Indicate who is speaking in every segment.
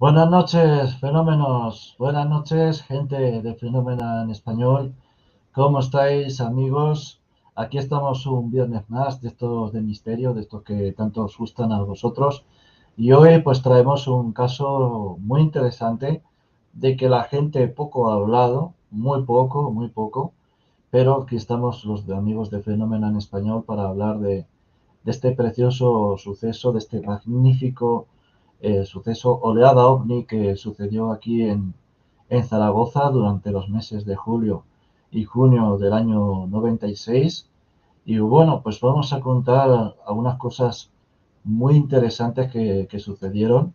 Speaker 1: Buenas noches, fenómenos. Buenas noches, gente de Fenómena en Español. ¿Cómo estáis, amigos? Aquí estamos un viernes más de estos de misterio, de estos que tanto os gustan a vosotros. Y hoy pues traemos un caso muy interesante de que la gente poco ha hablado, muy poco, pero aquí estamos los de amigos de Fenómena en Español para hablar de este precioso suceso, de este magnífico suceso oleada ovni que sucedió aquí en Zaragoza durante los meses de julio y junio del año 96. Y bueno, pues vamos a contar algunas cosas muy interesantes que sucedieron,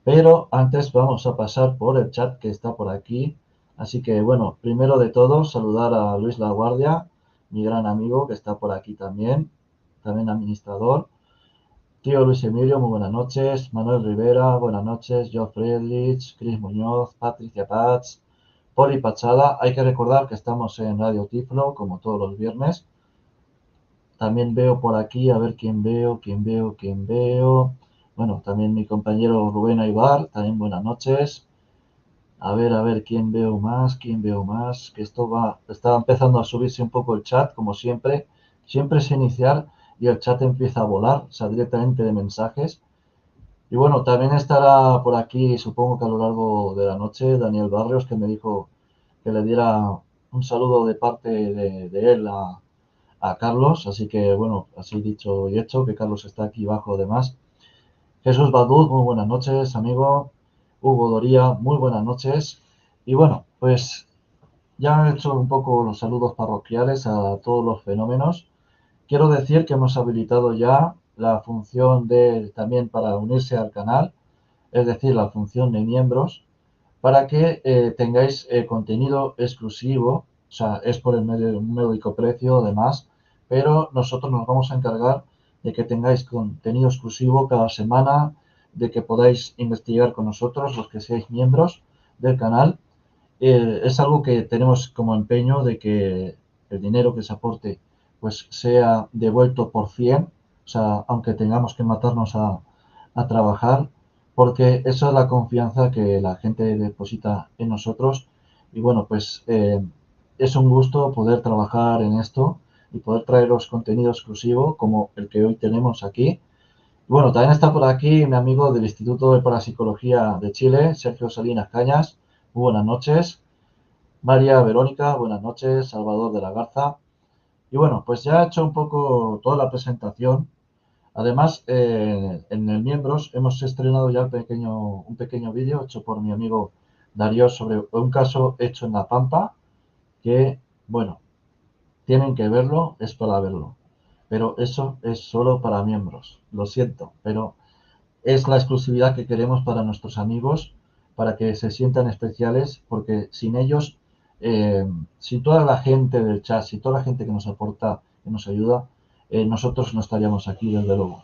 Speaker 1: pero antes vamos a pasar por el chat que está por aquí. Así que bueno, primero de todo, saludar a Luis Laguardia, mi gran amigo que está por aquí también administrador. Tío Luis Emilio, muy buenas noches. Manuel Rivera, buenas noches. Joe Friedrich, Chris Muñoz, Patricia Paz, Poli Pachada. Hay que recordar que estamos en Radio Tiflo, como todos los viernes. También veo por aquí, a ver quién veo. Bueno, también mi compañero Rubén Aybar, también buenas noches. A ver, quién veo más, que esto está empezando a subirse un poco el chat, como siempre. Siempre es iniciar y el chat empieza a volar, o sea, directamente de mensajes. Y bueno, también estará por aquí, supongo que a lo largo de la noche, Daniel Barrios, que me dijo que le diera un saludo de parte de él a Carlos. Así que bueno, así dicho y hecho, que Carlos está aquí abajo además. Jesús Baduz, muy buenas noches, amigo. Hugo Doría, muy buenas noches. Y bueno, pues ya he hecho un poco los saludos parroquiales a todos los fenómenos. Quiero decir que hemos habilitado ya la función de también para unirse al canal, es decir, la función de miembros, para que tengáis contenido exclusivo, o sea, es por el medio de un módico precio además, pero nosotros nos vamos a encargar de que tengáis contenido exclusivo cada semana, de que podáis investigar con nosotros, los que seáis miembros del canal. Es algo que tenemos como empeño de que el dinero que se aporte pues sea devuelto por 100, o sea, aunque tengamos que matarnos a trabajar, porque eso es la confianza que la gente deposita en nosotros. Y bueno, pues es un gusto poder trabajar en esto y poder traeros contenido exclusivo como el que hoy tenemos aquí. Bueno, también está por aquí mi amigo del Instituto de Parapsicología de Chile, Sergio Salinas Cañas. Muy buenas noches. María Verónica, buenas noches. Salvador de la Garza. Y bueno, pues ya he hecho un poco toda la presentación. Además, en el Miembros hemos estrenado ya un pequeño vídeo hecho por mi amigo Darío sobre un caso hecho en La Pampa que, bueno, tienen que verlo, es para verlo. Pero eso es solo para miembros. Lo siento, pero es la exclusividad que queremos para nuestros amigos, para que se sientan especiales, porque sin ellos, eh, sin toda la gente del chat, sin toda la gente que nos aporta, que nos ayuda, nosotros no estaríamos aquí, desde luego.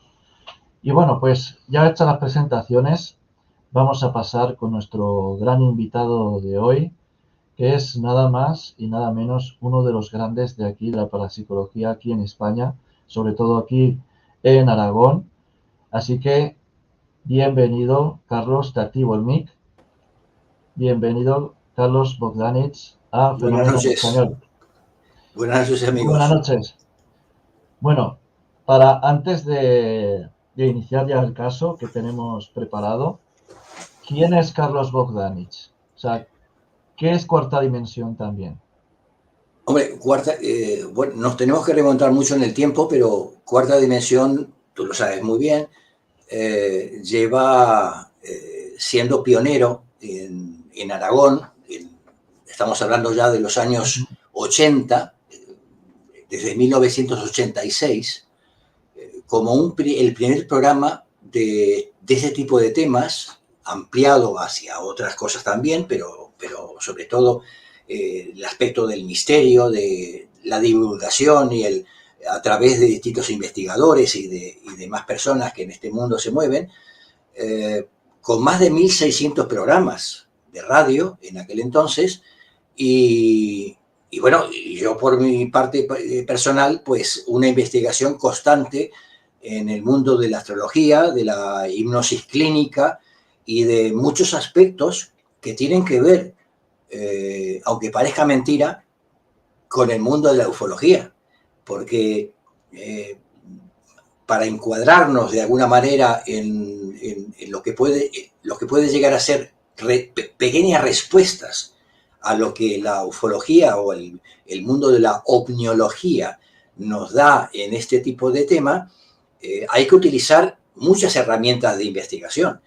Speaker 1: Y bueno, pues ya hechas las presentaciones, vamos a pasar con nuestro gran invitado de hoy, que es nada más y nada menos uno de los grandes de aquí, de la parapsicología aquí en España, sobre todo aquí en Aragón. Así que bienvenido, Carlos, te activo el mic. Bienvenido, Carlos Bogdanich, a
Speaker 2: Buenas
Speaker 1: Fenómeno en
Speaker 2: noches.
Speaker 1: Español.
Speaker 2: Buenas noches,
Speaker 1: Muy buenas
Speaker 2: amigos.
Speaker 1: noches. Bueno, para antes de iniciar ya el caso que tenemos preparado, ¿quién es Carlos Bogdanich? O sea, ¿qué es Cuarta Dimensión también?
Speaker 2: Hombre, bueno, nos tenemos que remontar mucho en el tiempo, pero Cuarta Dimensión, tú lo sabes muy bien, lleva siendo pionero en Aragón. Estamos hablando ya de los años 80, desde 1986, como el primer programa de ese tipo de temas, ampliado hacia otras cosas también, pero sobre todo el aspecto del misterio, de la divulgación a través de distintos investigadores y demás personas que en este mundo se mueven, con más de 1.600 programas de radio en aquel entonces. Y bueno, yo por mi parte personal, pues una investigación constante en el mundo de la astrología, de la hipnosis clínica y de muchos aspectos que tienen que ver, aunque parezca mentira, con el mundo de la ufología, porque para encuadrarnos de alguna manera en lo que puede llegar a ser pequeñas respuestas a lo que la ufología o el mundo de la ovniología nos da en este tipo de tema, hay que utilizar muchas herramientas de investigación.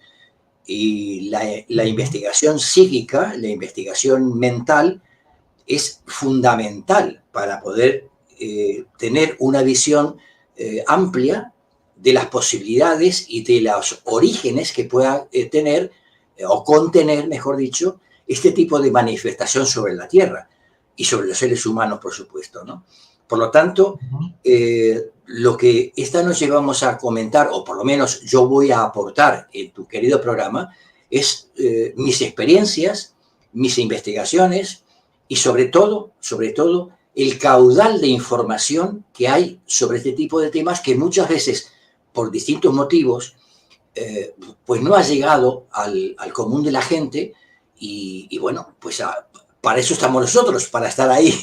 Speaker 2: Y la investigación psíquica, la investigación mental, es fundamental para poder tener una visión amplia de las posibilidades y de los orígenes que pueda tener o contener, mejor dicho, este tipo de manifestación sobre la Tierra y sobre los seres humanos, por supuesto, ¿no? Por lo tanto, lo que esta noche vamos a comentar, o por lo menos yo voy a aportar en tu querido programa, es mis experiencias, mis investigaciones y sobre todo, el caudal de información que hay sobre este tipo de temas que muchas veces, por distintos motivos, pues no ha llegado al común de la gente y bueno, pues para eso estamos nosotros, para estar ahí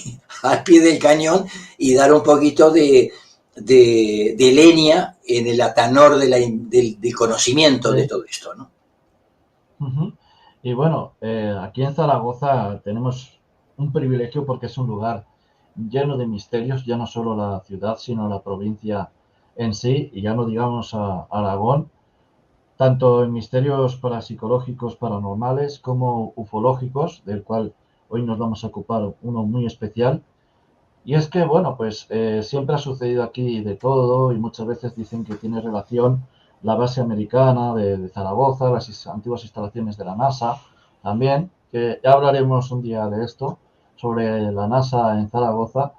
Speaker 2: al pie del cañón y dar un poquito de leña en el atanor del conocimiento de todo esto, ¿no?
Speaker 1: Y bueno, aquí en Zaragoza tenemos un privilegio porque es un lugar lleno de misterios, ya no solo la ciudad, sino la provincia en sí, y ya no digamos a Aragón, tanto en misterios parapsicológicos, paranormales, como ufológicos, del cual hoy nos vamos a ocupar uno muy especial. Y es que, bueno, pues siempre ha sucedido aquí de todo y muchas veces dicen que tiene relación la base americana de Zaragoza, las antiguas instalaciones de la NASA también, que ya hablaremos un día de esto, sobre la NASA en Zaragoza.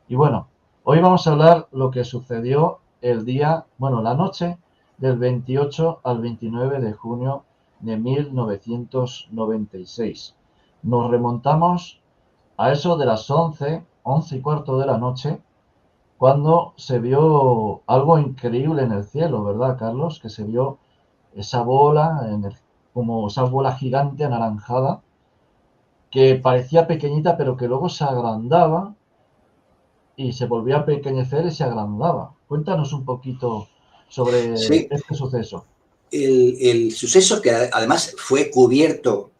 Speaker 1: Y bueno, hoy vamos a hablar lo que sucedió el día, bueno, la noche del 28 al 29 de junio de 1996. Nos remontamos a eso de las 11:15 de la noche, cuando se vio algo increíble en el cielo, ¿verdad, Carlos? Que se vio esa bola, como esa bola gigante anaranjada, que parecía pequeñita, pero que luego se agrandaba y se volvía a pequeñecer y se agrandaba. Cuéntanos un poquito sobre
Speaker 2: Sí,
Speaker 1: este suceso.
Speaker 2: el suceso que además fue cubierto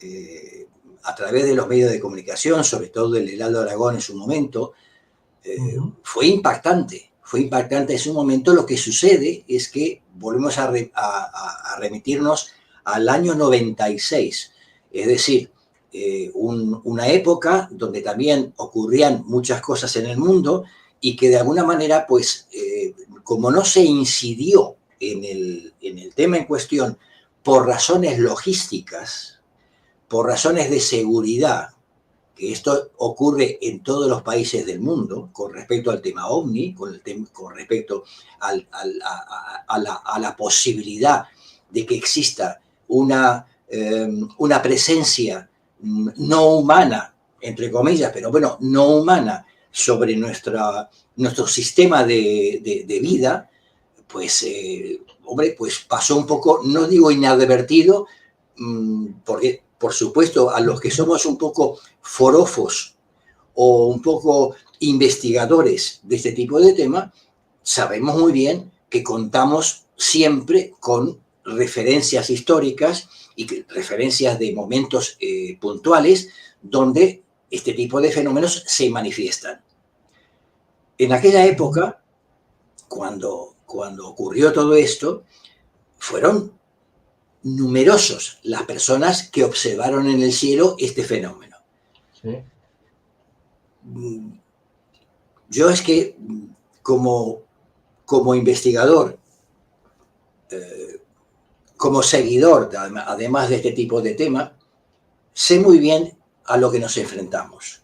Speaker 2: a través de los medios de comunicación, sobre todo del Heraldo Aragón en su momento, fue impactante. Fue impactante en su momento. Lo que sucede es que volvemos a remitirnos al año 96, es decir, una época donde también ocurrían muchas cosas en el mundo y que de alguna manera, pues, como no se incidió en el tema en cuestión por razones logísticas, por razones de seguridad, que esto ocurre en todos los países del mundo con respecto al tema OVNI, con respecto a la posibilidad de que exista una presencia no humana, entre comillas, pero bueno, no humana sobre nuestro sistema de vida, pues, hombre, pues pasó un poco, no digo inadvertido, porque por supuesto a los que somos un poco forofos o un poco investigadores de este tipo de tema, sabemos muy bien que contamos siempre con referencias históricas y referencias de momentos puntuales donde este tipo de fenómenos se manifiestan. En aquella época, cuando ocurrió todo esto, fueron numerosos las personas que observaron en el cielo este fenómeno.
Speaker 1: Sí.
Speaker 2: Yo es que como investigador, como seguidor, además de este tipo de tema, sé muy bien a lo que nos enfrentamos.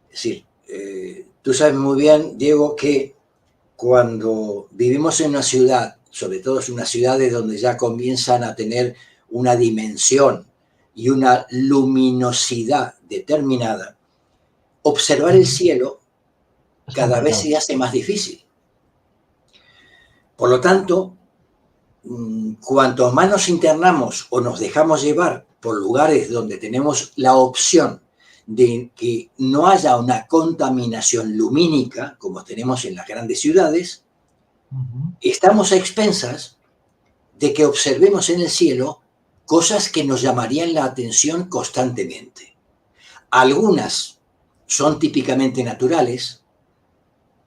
Speaker 2: Es decir, tú sabes muy bien, Diego, que cuando vivimos en una ciudad, sobre todo en unas ciudades donde ya comienzan a tener una dimensión y una luminosidad determinada, observar el cielo
Speaker 1: Es
Speaker 2: cada vez
Speaker 1: complicado.
Speaker 2: se hace más difícil. Por lo tanto, cuanto más nos internamos o nos dejamos llevar por lugares donde tenemos la opción de que no haya una contaminación lumínica, como tenemos en las grandes ciudades, estamos a expensas de que observemos en el cielo cosas que nos llamarían la atención constantemente. Algunas son típicamente naturales,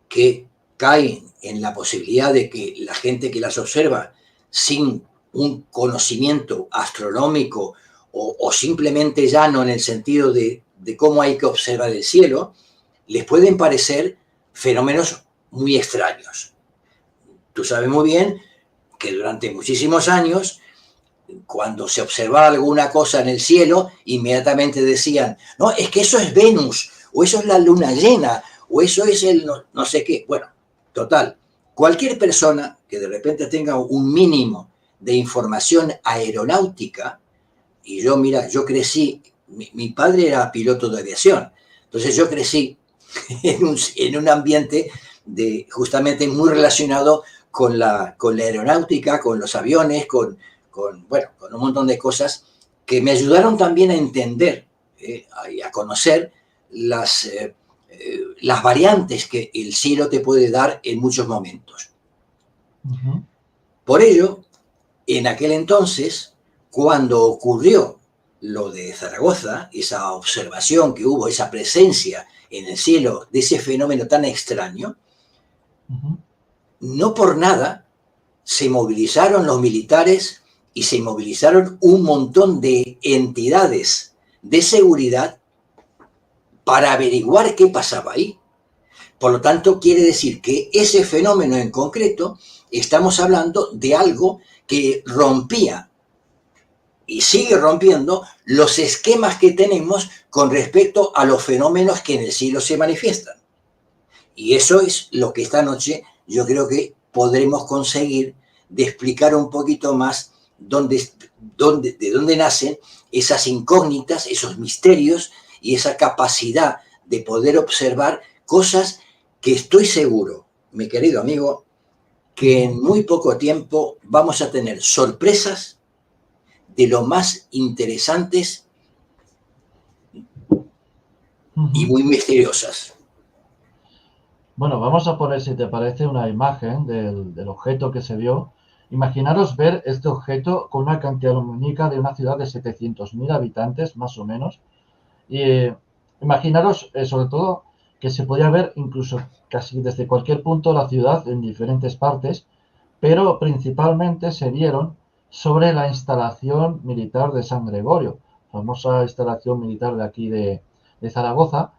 Speaker 2: que caen en la posibilidad de que la gente que las observa sin un conocimiento astronómico o simplemente llano en el sentido de cómo hay que observar el cielo, les pueden parecer fenómenos muy extraños. Tú sabes muy bien que durante muchísimos años, cuando se observaba alguna cosa en el cielo, inmediatamente decían, no, es que eso es Venus, o eso es la luna llena, o eso es el no sé qué. Bueno, total, cualquier persona que de repente tenga un mínimo de información aeronáutica, y yo, mira, yo crecí, mi padre era piloto de aviación, entonces yo crecí en un ambiente justamente muy relacionado con la aeronáutica, con los aviones, bueno, con un montón de cosas que me ayudaron también a entender y a conocer las variantes que el cielo te puede dar en muchos momentos. Por ello, en aquel entonces, cuando ocurrió lo de Zaragoza, esa observación que hubo, esa presencia en el cielo de ese fenómeno tan extraño, no por nada se movilizaron los militares y se movilizaron un montón de entidades de seguridad para averiguar qué pasaba ahí. Por lo tanto, quiere decir que ese fenómeno en concreto, estamos hablando de algo que rompía y sigue rompiendo los esquemas que tenemos con respecto a los fenómenos que en el cielo se manifiestan. Y eso es lo que esta noche yo creo que podremos conseguir de explicar un poquito más de dónde nacen esas incógnitas, esos misterios y esa capacidad de poder observar cosas que estoy seguro, mi querido amigo, que en muy poco tiempo vamos a tener sorpresas de lo más interesantes y muy misteriosas.
Speaker 1: Bueno, vamos a poner, si te parece, una imagen del objeto que se vio. Imaginaros ver este objeto con una cantidad lumínica de una ciudad de 700.000 habitantes, más o menos. Y imaginaros, sobre todo, que se podía ver incluso casi desde cualquier punto de la ciudad en diferentes partes, pero principalmente se vieron sobre la instalación militar de San Gregorio, famosa instalación militar de aquí de Zaragoza.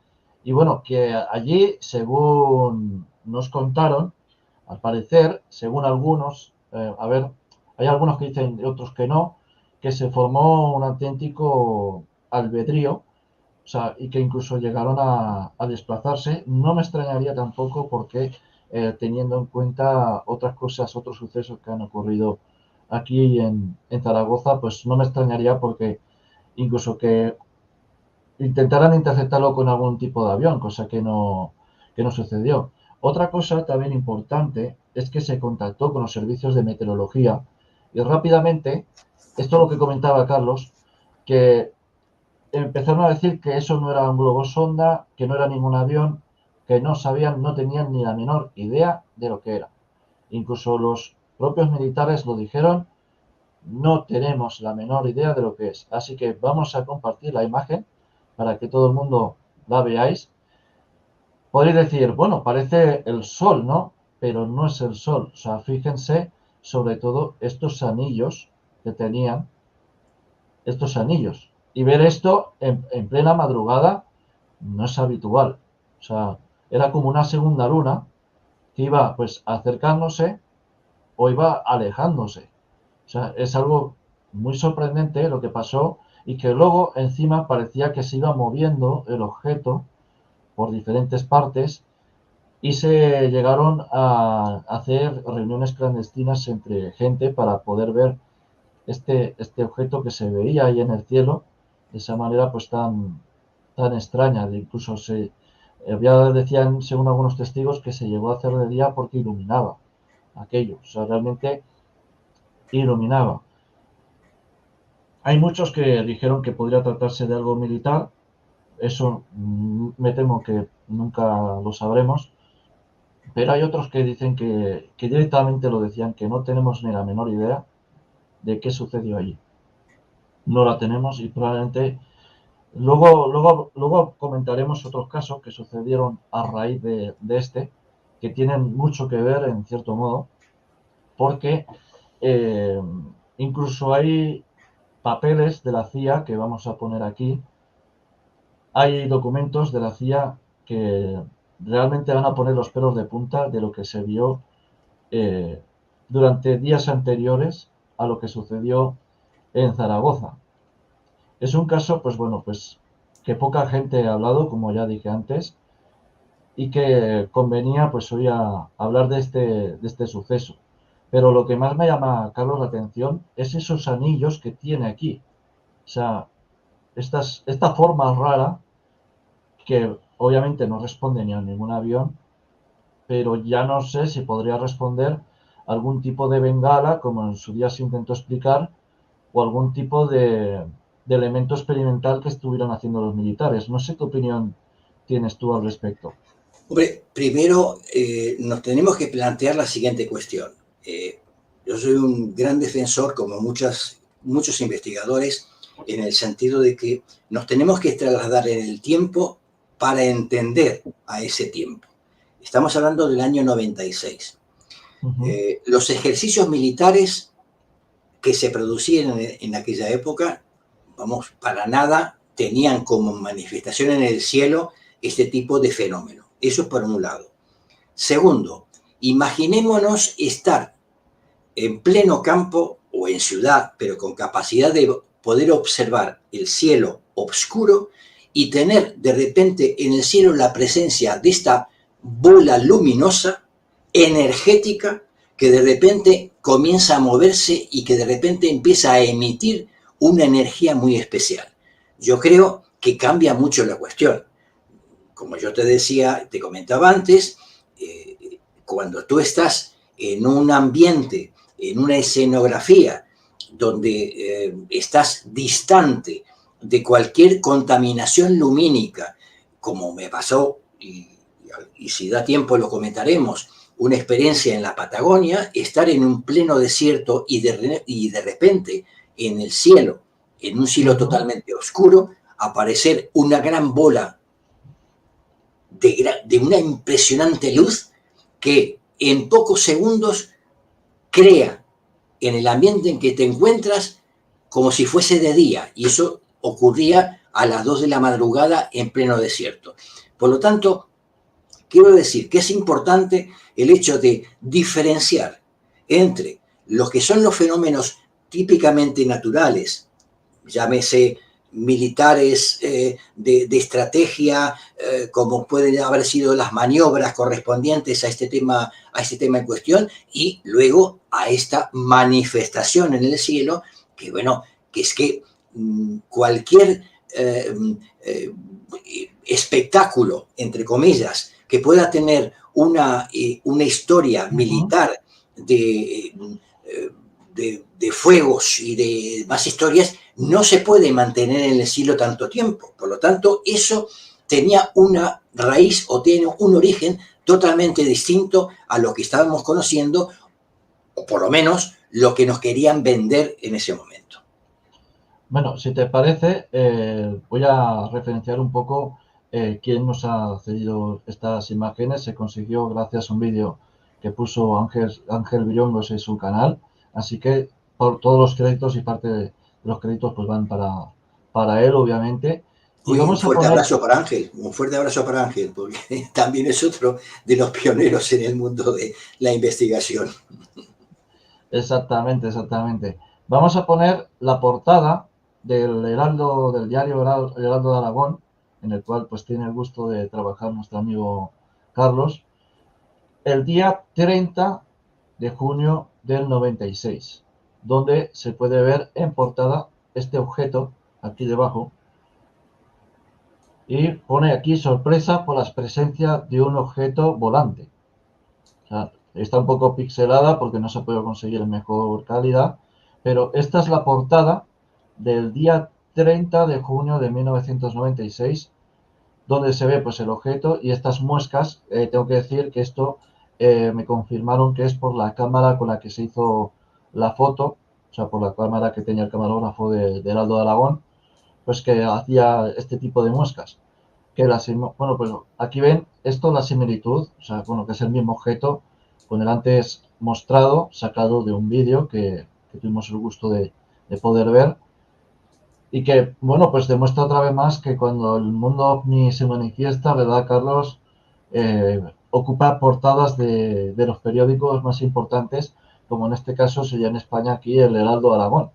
Speaker 1: Y bueno, que allí, según nos contaron, al parecer, según algunos, a ver, hay algunos que dicen y otros que no, que se formó un auténtico albedrío, o sea, y que incluso llegaron a desplazarse. No me extrañaría tampoco porque teniendo en cuenta otras cosas, otros sucesos que han ocurrido aquí en Zaragoza, pues no me extrañaría porque incluso que intentaran interceptarlo con algún tipo de avión, cosa que no sucedió. Otra cosa también importante es que se contactó con los servicios de meteorología y rápidamente, esto es lo que comentaba Carlos, que empezaron a decir que eso no era un globo sonda, que no era ningún avión, que no sabían, no tenían ni la menor idea de lo que era. Incluso los propios militares lo dijeron, no tenemos la menor idea de lo que es. Así que vamos a compartir la imagen para que todo el mundo la veáis. Podéis decir, bueno, parece el sol, ¿no? Pero no es el sol. O sea, fíjense sobre todo estos anillos que tenían, estos anillos. Y ver esto en plena madrugada no es habitual. O sea, era como una segunda luna que iba pues acercándose o iba alejándose. O sea, es algo muy sorprendente lo que pasó y que luego encima parecía que se iba moviendo el objeto por diferentes partes y se llegaron a hacer reuniones clandestinas entre gente para poder ver este objeto que se veía ahí en el cielo de esa manera pues tan extraña. Incluso ya decían, según algunos testigos, que se llegó a hacer de día porque iluminaba aquello. O sea, realmente iluminaba. Hay muchos que dijeron que podría tratarse de algo militar. Eso me temo que nunca lo sabremos. Pero hay otros que dicen que directamente lo decían, que no tenemos ni la menor idea de qué sucedió allí. No la tenemos y probablemente luego comentaremos otros casos que sucedieron a raíz de este, que tienen mucho que ver en cierto modo, porque eh, incluso hay papeles de la CIA que vamos a poner aquí. Hay documentos de la CIA que realmente van a poner los pelos de punta de lo que se vio eh, durante días anteriores a lo que sucedió en Zaragoza. Es un caso, pues bueno, pues que poca gente ha hablado, como ya dije antes, y que convenía pues hoy a hablar de este suceso. Pero lo que más me llama, Carlos, la atención es esos anillos que tiene aquí. O sea, esta forma rara que obviamente no responde ni a ningún avión, pero ya no sé si podría responder algún tipo de bengala, como en su día se intentó explicar, o algún tipo de elemento experimental que estuvieran haciendo los militares. No sé qué opinión tienes tú al respecto.
Speaker 2: Hombre, primero nos tenemos que plantear la siguiente cuestión. Yo soy un gran defensor, como muchos investigadores, en el sentido de que nos tenemos que trasladar en el tiempo para entender a ese tiempo. Estamos hablando del año 96. Los ejercicios militares que se producían en aquella época, vamos, para nada tenían como manifestación en el cielo este tipo de fenómeno. Eso es por un lado. Segundo, imaginémonos estar en pleno campo o en ciudad, pero con capacidad de poder observar el cielo oscuro y tener de repente en el cielo la presencia de esta bola luminosa, energética, que de repente comienza a moverse y que de repente empieza a emitir una energía muy especial. Yo creo que cambia mucho la cuestión. Como yo te decía, te comentaba antes, cuando tú estás en un ambiente, en una escenografía donde estás distante de cualquier contaminación lumínica, como me pasó, y si da tiempo lo comentaremos, una experiencia en la Patagonia, estar en un pleno desierto y de repente en el cielo, en un cielo totalmente oscuro, aparecer una gran bola de una impresionante luz que en pocos segundos crea en el ambiente en que te encuentras como si fuese de día, y eso ocurría a las 2 de la madrugada en pleno desierto. Por lo tanto, quiero decir que es importante el hecho de diferenciar entre los que son los fenómenos típicamente naturales, llámese militares de estrategia, como pueden haber sido las maniobras correspondientes a este tema en cuestión, y luego a esta manifestación en el cielo, que bueno, que es que cualquier espectáculo, entre comillas, que pueda tener una historia militar de fuegos y de más historias, no se puede mantener en el cielo tanto tiempo. Por lo tanto, eso tenía una raíz o tiene un origen totalmente distinto a lo que estábamos conociendo, o por lo menos lo que nos querían vender en ese momento.
Speaker 1: Bueno, si te parece, voy a referenciar un poco quién nos ha cedido estas imágenes. Se consiguió gracias a un vídeo que puso Ángel Villongos en su canal. Así que por todos los créditos y parte de los créditos pues van para él, obviamente. Y
Speaker 2: Uy, un
Speaker 1: vamos a
Speaker 2: fuerte
Speaker 1: poner...
Speaker 2: abrazo para Ángel, un fuerte abrazo para Ángel, porque también es otro de los pioneros en el mundo de la investigación.
Speaker 1: Exactamente, exactamente. Vamos a poner la portada del Heraldo, del diario Heraldo de Aragón, en el cual pues tiene el gusto de trabajar nuestro amigo Carlos, el día 30 de junio del 96, donde se puede ver en portada este objeto aquí debajo y pone aquí sorpresa por la presencia de un objeto volante. O sea, está un poco pixelada porque no se puede conseguir en mejor calidad, pero esta es la portada del día 30 de junio de 1996, donde se ve pues el objeto y estas muescas. Tengo que decir que esto me confirmaron que es por la cámara con la que se hizo la foto, o sea, por la cámara que tenía el camarógrafo de Heraldo de Aragón, pues que hacía este tipo de muescas. Bueno, pues aquí ven esto, la similitud, o sea, bueno, que es el mismo objeto con el antes mostrado, sacado de un vídeo que tuvimos el gusto de poder ver, y que, bueno, pues demuestra otra vez más que cuando el mundo ovni se manifiesta, ¿verdad, Carlos? Ocupa portadas de los periódicos más importantes, como en este caso sería en España aquí el Heraldo de Aragón.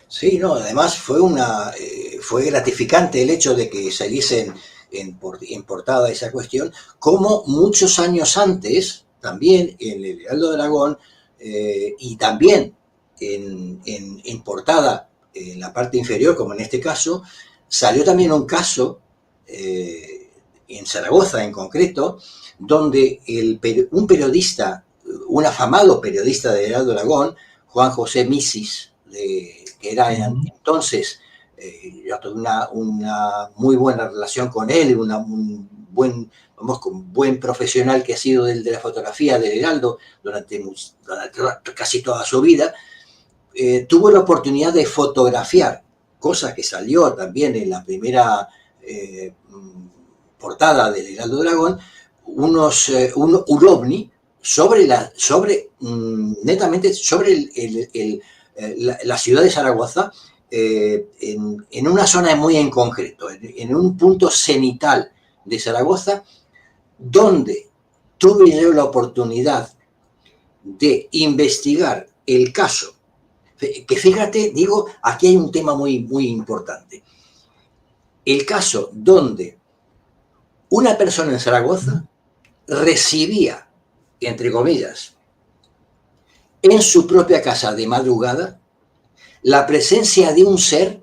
Speaker 2: Sí, no, además fue gratificante el hecho de que saliese en portada esa cuestión, como muchos años antes, también en el Heraldo de Aragón, y también en portada, en la parte inferior, como en este caso, salió también un caso en Zaragoza en concreto, donde un periodista, un afamado periodista de Heraldo de Aragón, Juan José Misis, que era entonces, yo tuve una muy buena relación con él, un buen profesional que ha sido de la fotografía del Heraldo durante casi toda su vida. Tuvo la oportunidad de fotografiar, cosa que salió también en la primera portada del Heraldo de Aragón, un ovni netamente sobre la ciudad de Zaragoza, en una zona muy en concreto, en un punto cenital de Zaragoza, donde tuve yo la oportunidad de investigar el caso. Que fíjate, digo, aquí hay un tema muy importante. El caso donde una persona en Zaragoza recibía, entre comillas, en su propia casa de madrugada, la presencia de un ser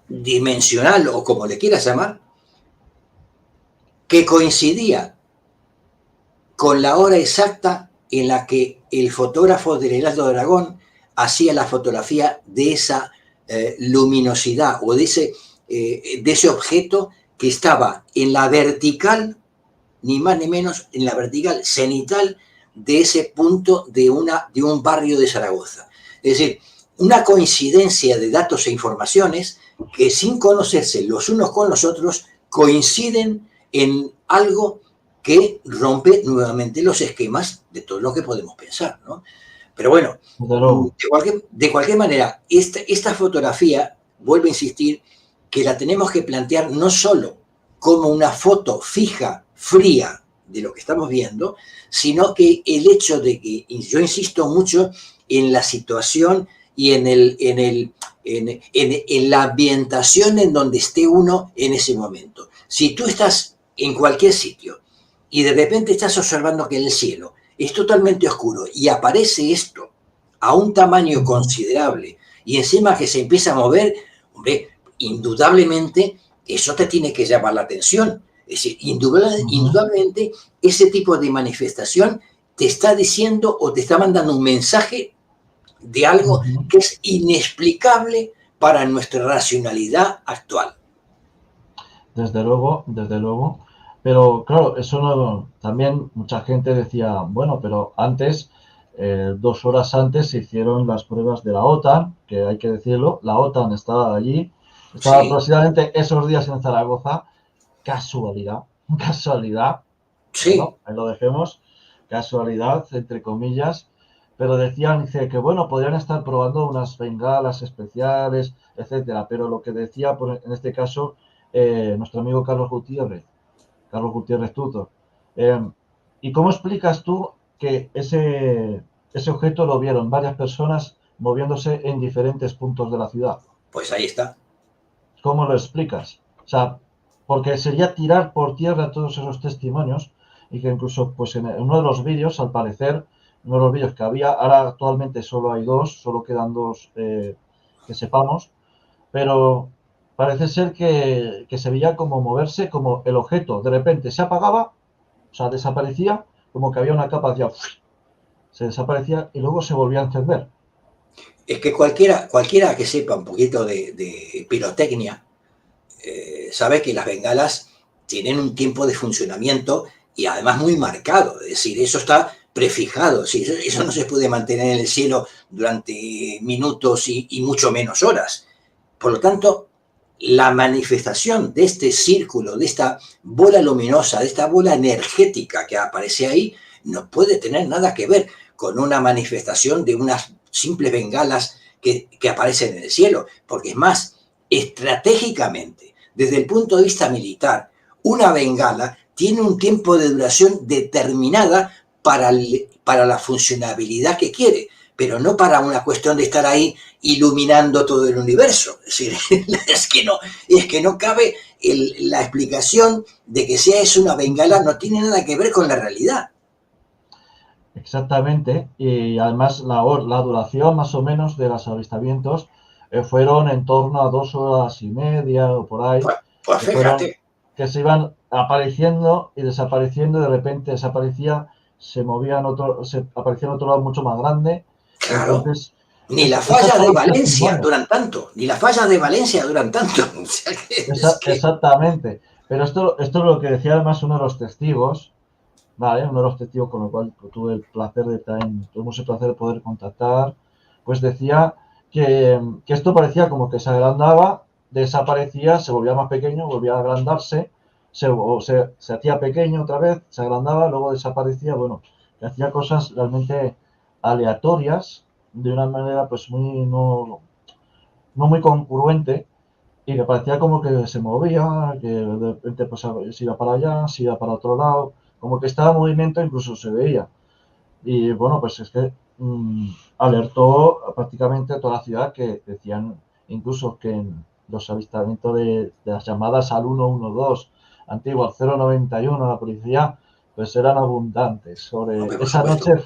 Speaker 2: dimensional, o como le quieras llamar, que coincidía con la hora exacta en la que el fotógrafo del Heraldo de Aragón hacía la fotografía de esa luminosidad o de ese objeto que estaba en la vertical, ni más ni menos, en la vertical cenital de ese punto de un barrio de Zaragoza. Es decir, una coincidencia de datos e informaciones que, sin conocerse los unos con los otros, coinciden en algo que rompe nuevamente los esquemas de todo lo que podemos pensar, ¿no? Pero bueno, de cualquier manera, esta fotografía, vuelvo a insistir, que la tenemos que plantear no solo como una foto fija, fría, de lo que estamos viendo, sino que el hecho de que, yo insisto mucho en la situación y en la ambientación en donde esté uno en ese momento. Si tú estás en cualquier sitio y de repente estás observando que el cielo es totalmente oscuro y aparece esto a un tamaño considerable y encima que se empieza a mover, hombre, indudablemente eso te tiene que llamar la atención. Es decir, indudablemente ese tipo de manifestación te está diciendo o te está mandando un mensaje de algo que es inexplicable para nuestra racionalidad actual.
Speaker 1: Desde luego, desde luego. Pero claro, eso no, también mucha gente decía, bueno, pero antes, 2 horas antes se hicieron las pruebas de la OTAN, que hay que decirlo, la OTAN estaba allí, estaba aproximadamente esos días en Zaragoza, casualidad, casualidad, bueno, ahí lo dejemos, casualidad, entre comillas, pero decían, dice, que bueno, podrían estar probando unas bengalas especiales, etcétera, pero lo que decía, en este caso, nuestro amigo Carlos Gutiérrez Tutor. ¿Y cómo explicas tú que ese objeto lo vieron varias personas moviéndose en diferentes puntos de la ciudad?
Speaker 2: Pues ahí está.
Speaker 1: ¿Cómo lo explicas? O sea, porque sería tirar por tierra todos esos testimonios y que incluso pues en uno de los vídeos, al parecer, uno de los vídeos que había, ahora actualmente solo hay 2, solo quedan 2 que sepamos, pero parece ser que se veía como moverse, como el objeto de repente se apagaba, o sea, desaparecía como que había una capa hacia, se desaparecía y luego se volvía a encender.
Speaker 2: Es que cualquiera que sepa un poquito de pirotecnia sabe que las bengalas tienen un tiempo de funcionamiento y además muy marcado, es decir, eso está prefijado, ¿sí? Eso no se puede mantener en el cielo durante minutos y mucho menos horas. Por lo tanto, la manifestación de este círculo, de esta bola luminosa, de esta bola energética que aparece ahí, no puede tener nada que ver con una manifestación de unas simples bengalas que aparecen en el cielo, porque es más, estratégicamente, desde el punto de vista militar, una bengala tiene un tiempo de duración determinada para la funcionabilidad que quiere, pero no para una cuestión de estar ahí iluminando todo el universo. Es decir, es que no cabe la explicación de que sea eso una bengala, no tiene nada que ver con la realidad.
Speaker 1: Exactamente, y además la duración más o menos de los avistamientos fueron en torno a 2 horas y media o por ahí,
Speaker 2: Pues
Speaker 1: que fueron,
Speaker 2: fíjate.
Speaker 1: que se iban apareciendo y desapareciendo, y de repente desaparecía, se movía aparecía en otro lado mucho más grande.
Speaker 2: Claro.
Speaker 1: Entonces,
Speaker 2: Ni las
Speaker 1: esos
Speaker 2: fallas
Speaker 1: son
Speaker 2: de
Speaker 1: los
Speaker 2: Valencia
Speaker 1: testimonios.
Speaker 2: duran tanto, ni las fallas de Valencia duran tanto. O sea es que...
Speaker 1: Exactamente. Pero esto es lo que decía además uno de los testigos, ¿vale? Uno de los testigos con el cual tuve el placer de también, tuvimos el placer de poder contactar, pues decía que esto parecía como que se agrandaba, desaparecía, se volvía más pequeño, volvía a agrandarse, se hacía pequeño otra vez, se agrandaba, luego desaparecía, bueno, que hacía cosas realmente aleatorias, de una manera pues no muy congruente, y que parecía como que se movía, que de repente pues, se iba para allá, se iba para otro lado, como que estaba en movimiento, incluso se veía. Y bueno, pues es que alertó prácticamente a toda la ciudad, que decían incluso que en los avistamientos de las llamadas al 112, antiguo al 091, la policía, pues eran abundantes. Sobre
Speaker 2: Hombre, por
Speaker 1: esa
Speaker 2: supuesto.
Speaker 1: noche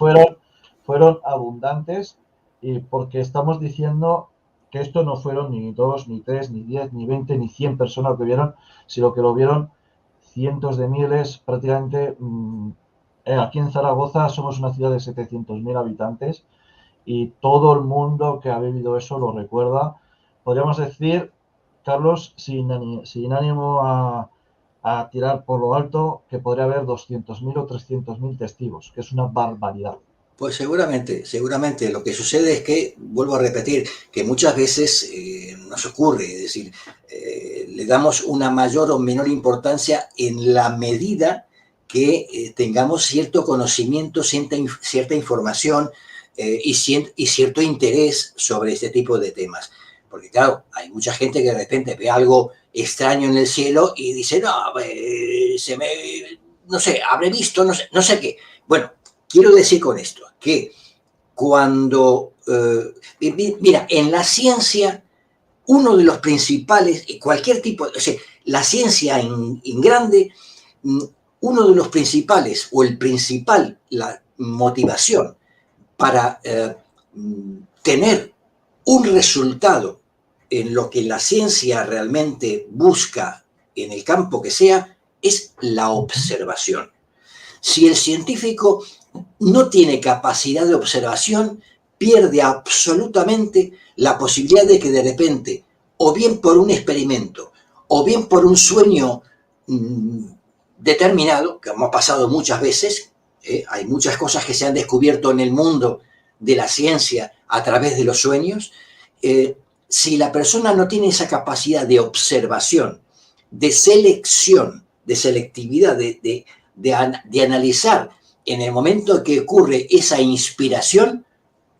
Speaker 1: fueron abundantes, y porque estamos diciendo que esto no fueron ni 2, ni 3, ni 10, ni 20, ni 100 personas que vieron, sino que lo vieron cientos de miles, prácticamente. Aquí en Zaragoza somos una ciudad de 700.000 habitantes, y todo el mundo que ha vivido eso lo recuerda. Podríamos decir, Carlos, sin ánimo a tirar por lo alto, que podría haber 200.000 o 300.000 testigos, que es una barbaridad.
Speaker 2: Pues seguramente. Lo que sucede es que, vuelvo a repetir, que muchas veces nos ocurre, es decir, le damos una mayor o menor importancia en la medida que tengamos cierto conocimiento, cierta información y cierto interés sobre este tipo de temas. Porque claro, hay mucha gente que de repente ve algo extraño en el cielo y dice, no, no sé, habré visto, no sé qué. Bueno, quiero decir con esto que cuando, mira, en la ciencia, uno de los principales, cualquier tipo, o sea, la ciencia en grande, uno de los principales o el principal, la motivación para tener un resultado en lo que la ciencia realmente busca en el campo que sea, es la observación. Si el científico no tiene capacidad de observación, pierde absolutamente la posibilidad de que de repente, o bien por un experimento, o bien por un sueño determinado, que hemos pasado muchas veces, hay muchas cosas que se han descubierto en el mundo de la ciencia a través de los sueños, si la persona no tiene esa capacidad de observación, de selección, de selectividad, de analizar en el momento que ocurre esa inspiración,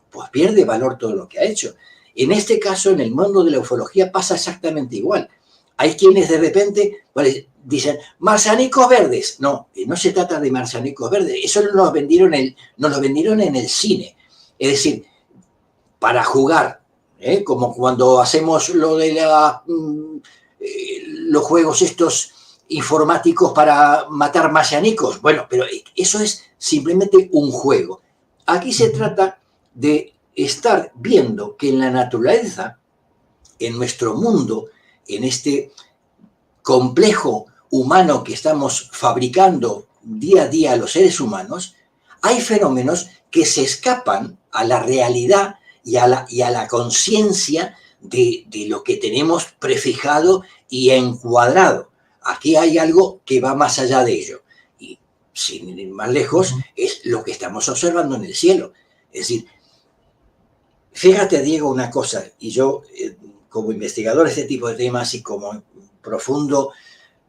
Speaker 2: pues pierde valor todo lo que ha hecho. En este caso, en el mundo de la ufología pasa exactamente igual. Hay quienes de repente dicen, marcianicos verdes. No, no se trata de marcianicos verdes. Eso nos lo vendieron en el cine. Es decir, para jugar, como cuando hacemos lo de los juegos estos informáticos para matar marcianicos. Bueno, pero eso es simplemente un juego. Aquí se trata de estar viendo que en la naturaleza, en nuestro mundo, en este complejo humano que estamos fabricando día a día a los seres humanos, hay fenómenos que se escapan a la realidad y a la conciencia de lo que tenemos prefijado y encuadrado. Aquí hay algo que va más allá de ello. Y sin ir más lejos, es lo que estamos observando en el cielo. Es decir, fíjate, Diego, una cosa, y yo, como investigador de este tipo de temas y como profundo,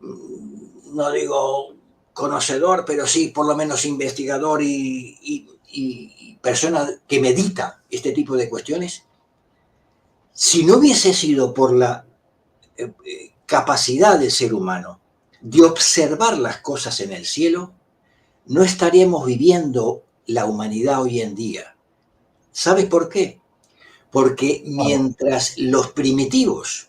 Speaker 2: no digo conocedor, pero sí por lo menos investigador y persona que medita este tipo de cuestiones, si no hubiese sido por la capacidad del ser humano de observar las cosas en el cielo, no estaríamos viviendo la humanidad hoy en día. ¿Sabes por qué? Porque mientras los primitivos,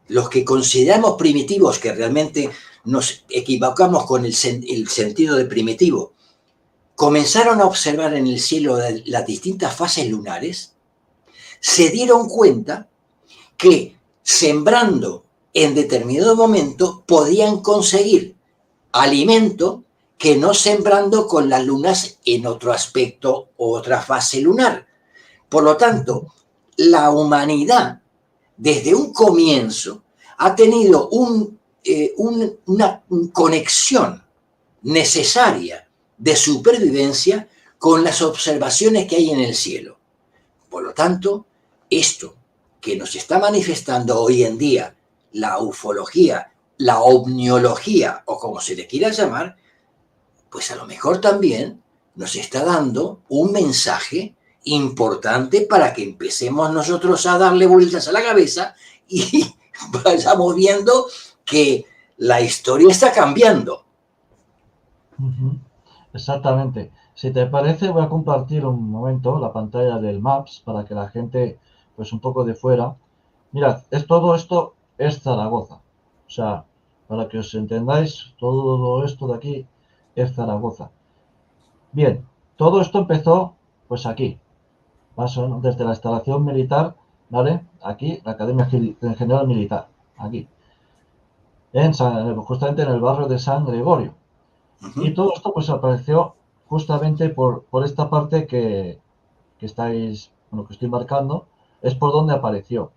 Speaker 2: los que consideramos primitivos, que realmente nos equivocamos con el sentido de primitivo, comenzaron a observar en el cielo las distintas fases lunares, se dieron cuenta que sembrando en determinado momento podían conseguir alimento que no sembrando con las lunas en otro aspecto o otra fase lunar. Por lo tanto, la humanidad desde un comienzo ha tenido una conexión necesaria de supervivencia con las observaciones que hay en el cielo. Por lo tanto, esto que nos está manifestando hoy en día, la ufología, la ovniología o como se le quiera llamar, pues a lo mejor también nos está dando un mensaje importante para que empecemos nosotros a darle vueltas a la cabeza y vayamos viendo que la historia está cambiando.
Speaker 1: Exactamente. Si te parece, voy a compartir un momento la pantalla del Maps para que la gente, pues un poco de fuera. Mirad, todo esto es Zaragoza. O sea, para que os entendáis, todo esto de aquí es Zaragoza. Bien, todo esto empezó pues aquí, desde la instalación militar, ¿vale? Aquí, la Academia General Militar, aquí, justamente en el barrio de San Gregorio. Y todo esto pues apareció justamente por esta parte que estáis, bueno, que estoy marcando, es por donde apareció.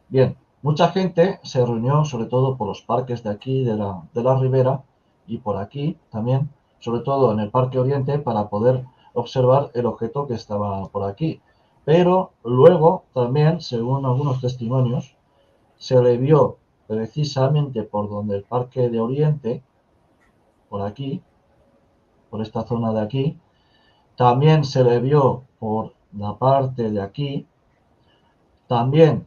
Speaker 1: Bien, mucha gente se reunió sobre todo por los parques de aquí, de la Ribera, y por aquí también, sobre todo en el Parque Oriente, para poder observar el objeto que estaba por aquí. Pero luego también, según algunos testimonios, se le vio precisamente por donde el Parque de Oriente, por aquí, por esta zona de aquí, también se le vio por la parte de aquí, también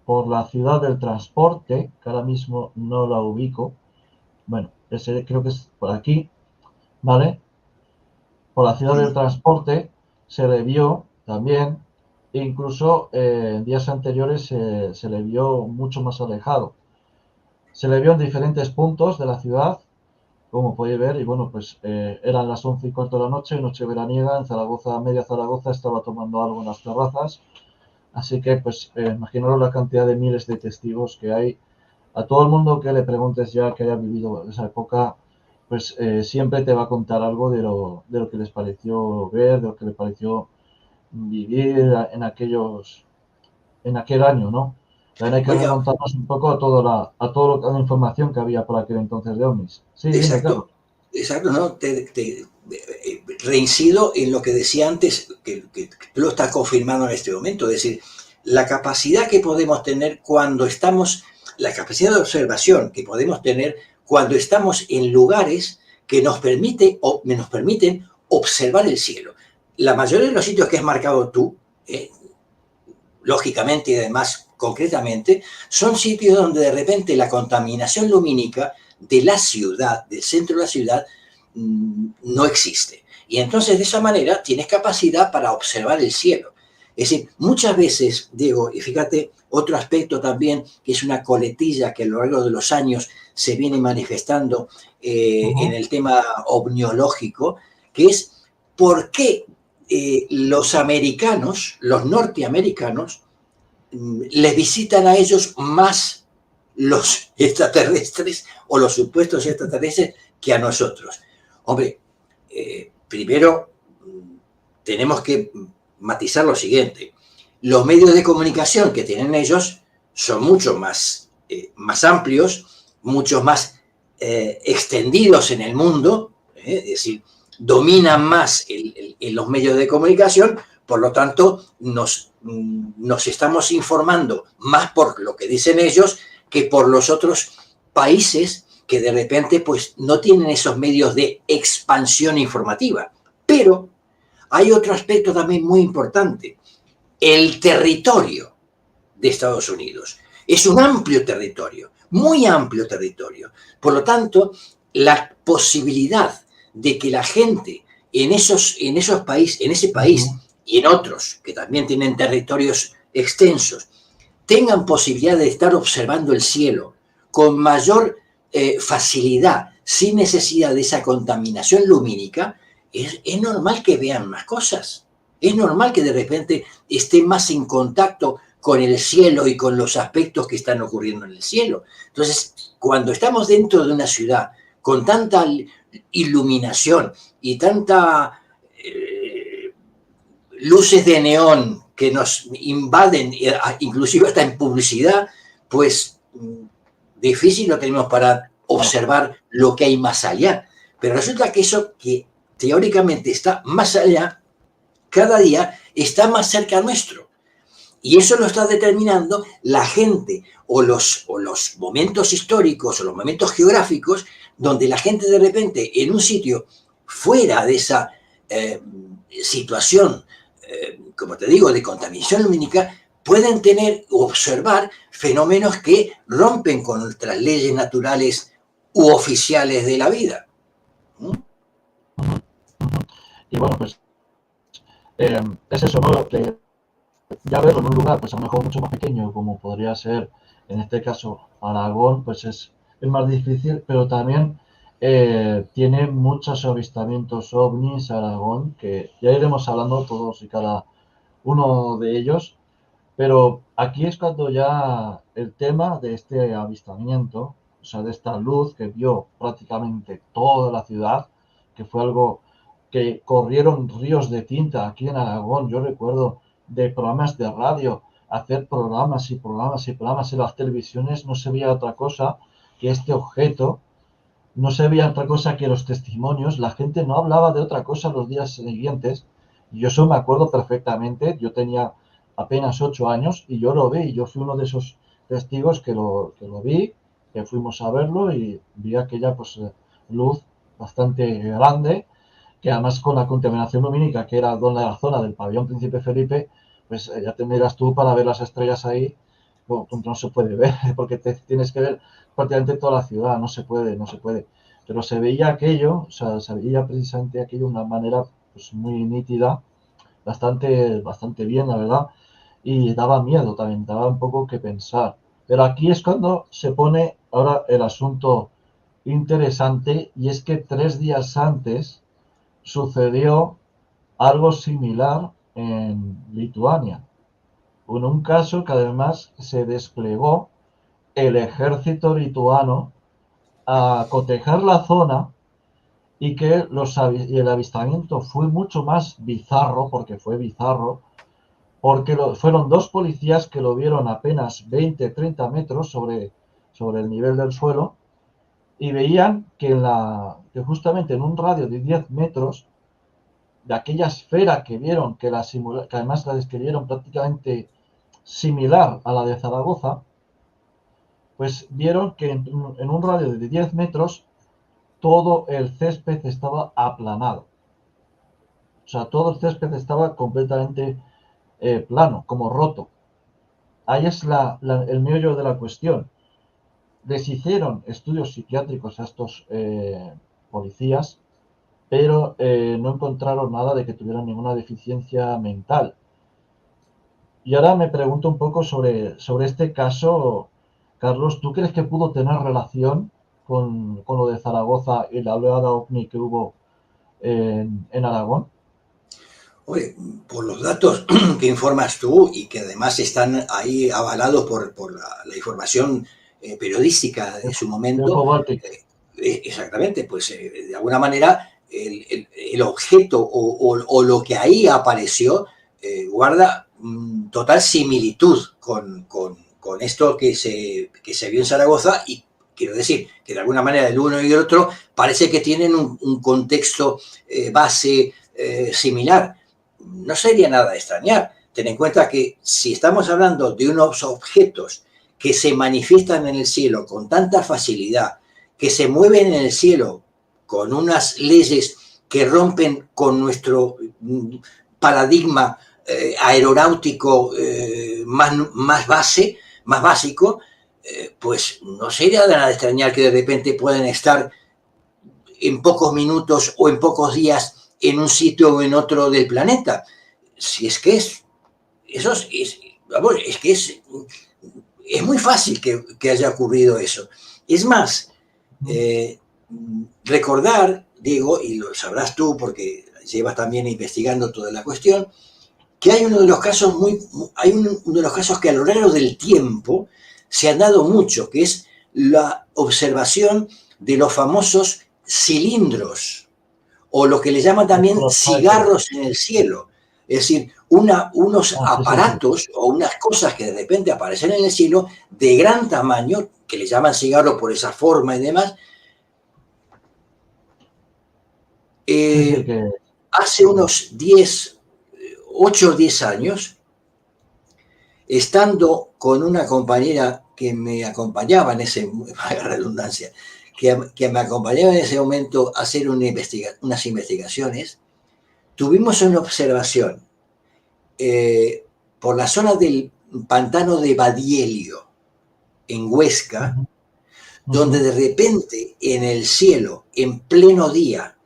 Speaker 1: por la ciudad del transporte, que ahora mismo no la ubico. Bueno, ese creo que es por aquí, ¿vale? Por la ciudad del transporte se le vio también, e incluso en días anteriores se le vio mucho más alejado. Se le vio en diferentes puntos de la ciudad, como podéis ver, y bueno, pues eran las 11:15 de la noche, noche veraniega, en Zaragoza, media Zaragoza estaba tomando algo en las terrazas, así que pues imaginaros la cantidad de miles de testigos que hay. A todo el mundo que le preguntes ya que haya vivido esa época, pues siempre te va a contar algo de lo que les pareció ver, de lo que les pareció vivir en aquel año, ¿no? También hay que
Speaker 2: Oiga,
Speaker 1: remontarnos un poco a toda la información que había por aquel entonces de ovnis. Sí, dime, Carlos.
Speaker 2: exacto, exacto, ¿no? Reincido en lo que decía antes, que tú lo estás confirmando en este momento, es decir, la capacidad que podemos tener cuando estamos, la capacidad de observación que podemos tener cuando estamos en lugares que nos permiten observar el cielo. La mayoría de los sitios que has marcado tú, lógicamente y además concretamente, son sitios donde de repente la contaminación lumínica de la ciudad, del centro de la ciudad, no existe. Y entonces de esa manera tienes capacidad para observar el cielo. Es decir, muchas veces, Diego, y fíjate, otro aspecto también, que es una coletilla que a lo largo de los años se viene manifestando en el tema ovniológico, que es por qué los americanos, los norteamericanos, les visitan a ellos más los extraterrestres o los supuestos extraterrestres que a nosotros. Hombre, primero tenemos que matizar lo siguiente. Los medios de comunicación que tienen ellos son mucho más amplios, mucho más extendidos en el mundo, es decir, dominan más los medios de comunicación, por lo tanto nos estamos informando más por lo que dicen ellos que por los otros países que de repente pues no tienen esos medios de expansión informativa. Pero hay otro aspecto también muy importante. El territorio de Estados Unidos es un amplio territorio, muy amplio territorio. Por lo tanto, la posibilidad de que la gente en ese país y en otros que también tienen territorios extensos, tengan posibilidad de estar observando el cielo con mayor facilidad, sin necesidad de esa contaminación lumínica, es normal que vean más cosas. Es normal que de repente estén más en contacto con el cielo y con los aspectos que están ocurriendo en el cielo. Entonces, cuando estamos dentro de una ciudad con tanta iluminación y tanta luces de neón que nos invaden, inclusive hasta en publicidad, pues difícil lo tenemos para observar lo que hay más allá. Pero resulta que eso que teóricamente está más allá, cada día está más cerca nuestro. Y eso lo está determinando la gente o los momentos históricos o los momentos geográficos donde la gente de repente en un sitio fuera de esa situación, como te digo, de contaminación lumínica, pueden tener o observar fenómenos que rompen con nuestras leyes naturales u oficiales de la vida.
Speaker 1: Y bueno, pues es eso, ¿no? Que ya verlo en un lugar, pues a lo mejor mucho más pequeño, como podría ser, en este caso, Aragón, pues es más difícil, pero también tiene muchos avistamientos ovnis Aragón, que ya iremos hablando todos y cada uno de ellos, pero aquí es cuando ya el tema de este avistamiento, o sea, de esta luz que vio prácticamente toda la ciudad, que fue algo que corrieron ríos de tinta aquí en Aragón. Yo recuerdo de programas de radio, hacer programas y programas y programas en las televisiones, no se veía otra cosa que este objeto, no se veía otra cosa que los testimonios, la gente no hablaba de otra cosa los días siguientes, y yo eso me acuerdo perfectamente. Yo tenía apenas 8 años y yo lo vi, y yo fui uno de esos testigos que lo vi, que fuimos a verlo y vi aquella pues luz bastante grande, que además con la contaminación lumínica, que era donde la zona del pabellón Príncipe Felipe, pues ya te miras tú para ver las estrellas ahí, no se puede ver, porque tienes que ver prácticamente toda la ciudad, no se puede. Pero se veía aquello, o sea, se veía precisamente aquello de una manera pues muy nítida, bastante bien, la verdad, y daba miedo también, daba un poco que pensar. Pero aquí es cuando se pone ahora el asunto interesante, y es que 3 días antes sucedió algo similar en Lituania, en un caso que además se desplegó el ejército lituano a cotejar la zona, y que el avistamiento fue mucho más bizarro, porque fueron 2 policías que lo vieron apenas 20-30 metros sobre el nivel del suelo, y veían que justamente en un radio de 10 metros de aquella esfera que vieron, que además la describieron prácticamente similar a la de Zaragoza, pues vieron que en un radio de 10 metros todo el césped estaba aplanado. O sea, todo el césped estaba completamente plano, como roto. Ahí es el meollo de la cuestión. Les hicieron estudios psiquiátricos a estos policías, pero no encontraron nada de que tuvieran ninguna deficiencia mental. Y ahora me pregunto un poco sobre este caso, Carlos. ¿Tú crees que pudo tener relación con lo de Zaragoza y la oleada ovni que hubo en Aragón?
Speaker 2: Oye, por los datos que informas tú y que además están ahí avalados por la información periodística de su momento, Exactamente, pues de alguna manera el objeto o lo que ahí apareció guarda total similitud con esto que se vio en Zaragoza y quiero decir que de alguna manera el uno y el otro parece que tienen un contexto base similar. No sería nada de extrañar. Ten en cuenta que si estamos hablando de unos objetos que se manifiestan en el cielo con tanta facilidad, que se mueven en el cielo con unas leyes que rompen con nuestro paradigma aeronáutico más básico, pues no sería de nada de extrañar que de repente puedan estar en pocos minutos o en pocos días en un sitio o en otro del planeta. Si es que es muy fácil que haya ocurrido eso. Es más, recordar, Diego, y lo sabrás tú porque llevas también investigando toda la cuestión, que hay uno de los casos uno de los casos que a lo largo del tiempo se han dado mucho, que es la observación de los famosos cilindros, o lo que le llaman también cigarros en el cielo. Es decir, unos aparatos o unas cosas que de repente aparecen en el cielo de gran tamaño, que le llaman cigarro por esa forma y demás. Hace unos 8 o 10 años, estando con una compañera que me acompañaba en ese, vaya redundancia, que me acompañaba en ese momento a hacer unas investigaciones, tuvimos una observación por la zona del pantano de Badielio, en Huesca, donde de repente en el cielo, en pleno día,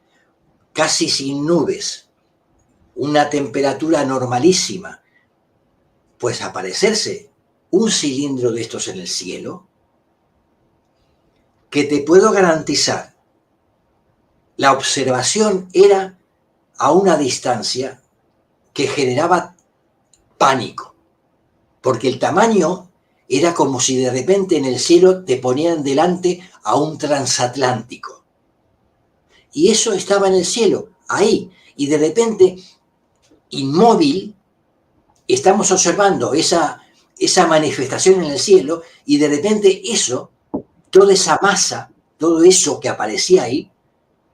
Speaker 2: casi sin nubes, una temperatura normalísima, pues aparecerse un cilindro de estos en el cielo, que te puedo garantizar, la observación era a una distancia que generaba pánico, porque el tamaño era como si de repente en el cielo te ponían delante a un transatlántico. Y eso estaba en el cielo, ahí, y de repente, inmóvil, estamos observando esa manifestación en el cielo y de repente eso, toda esa masa, todo eso que aparecía ahí,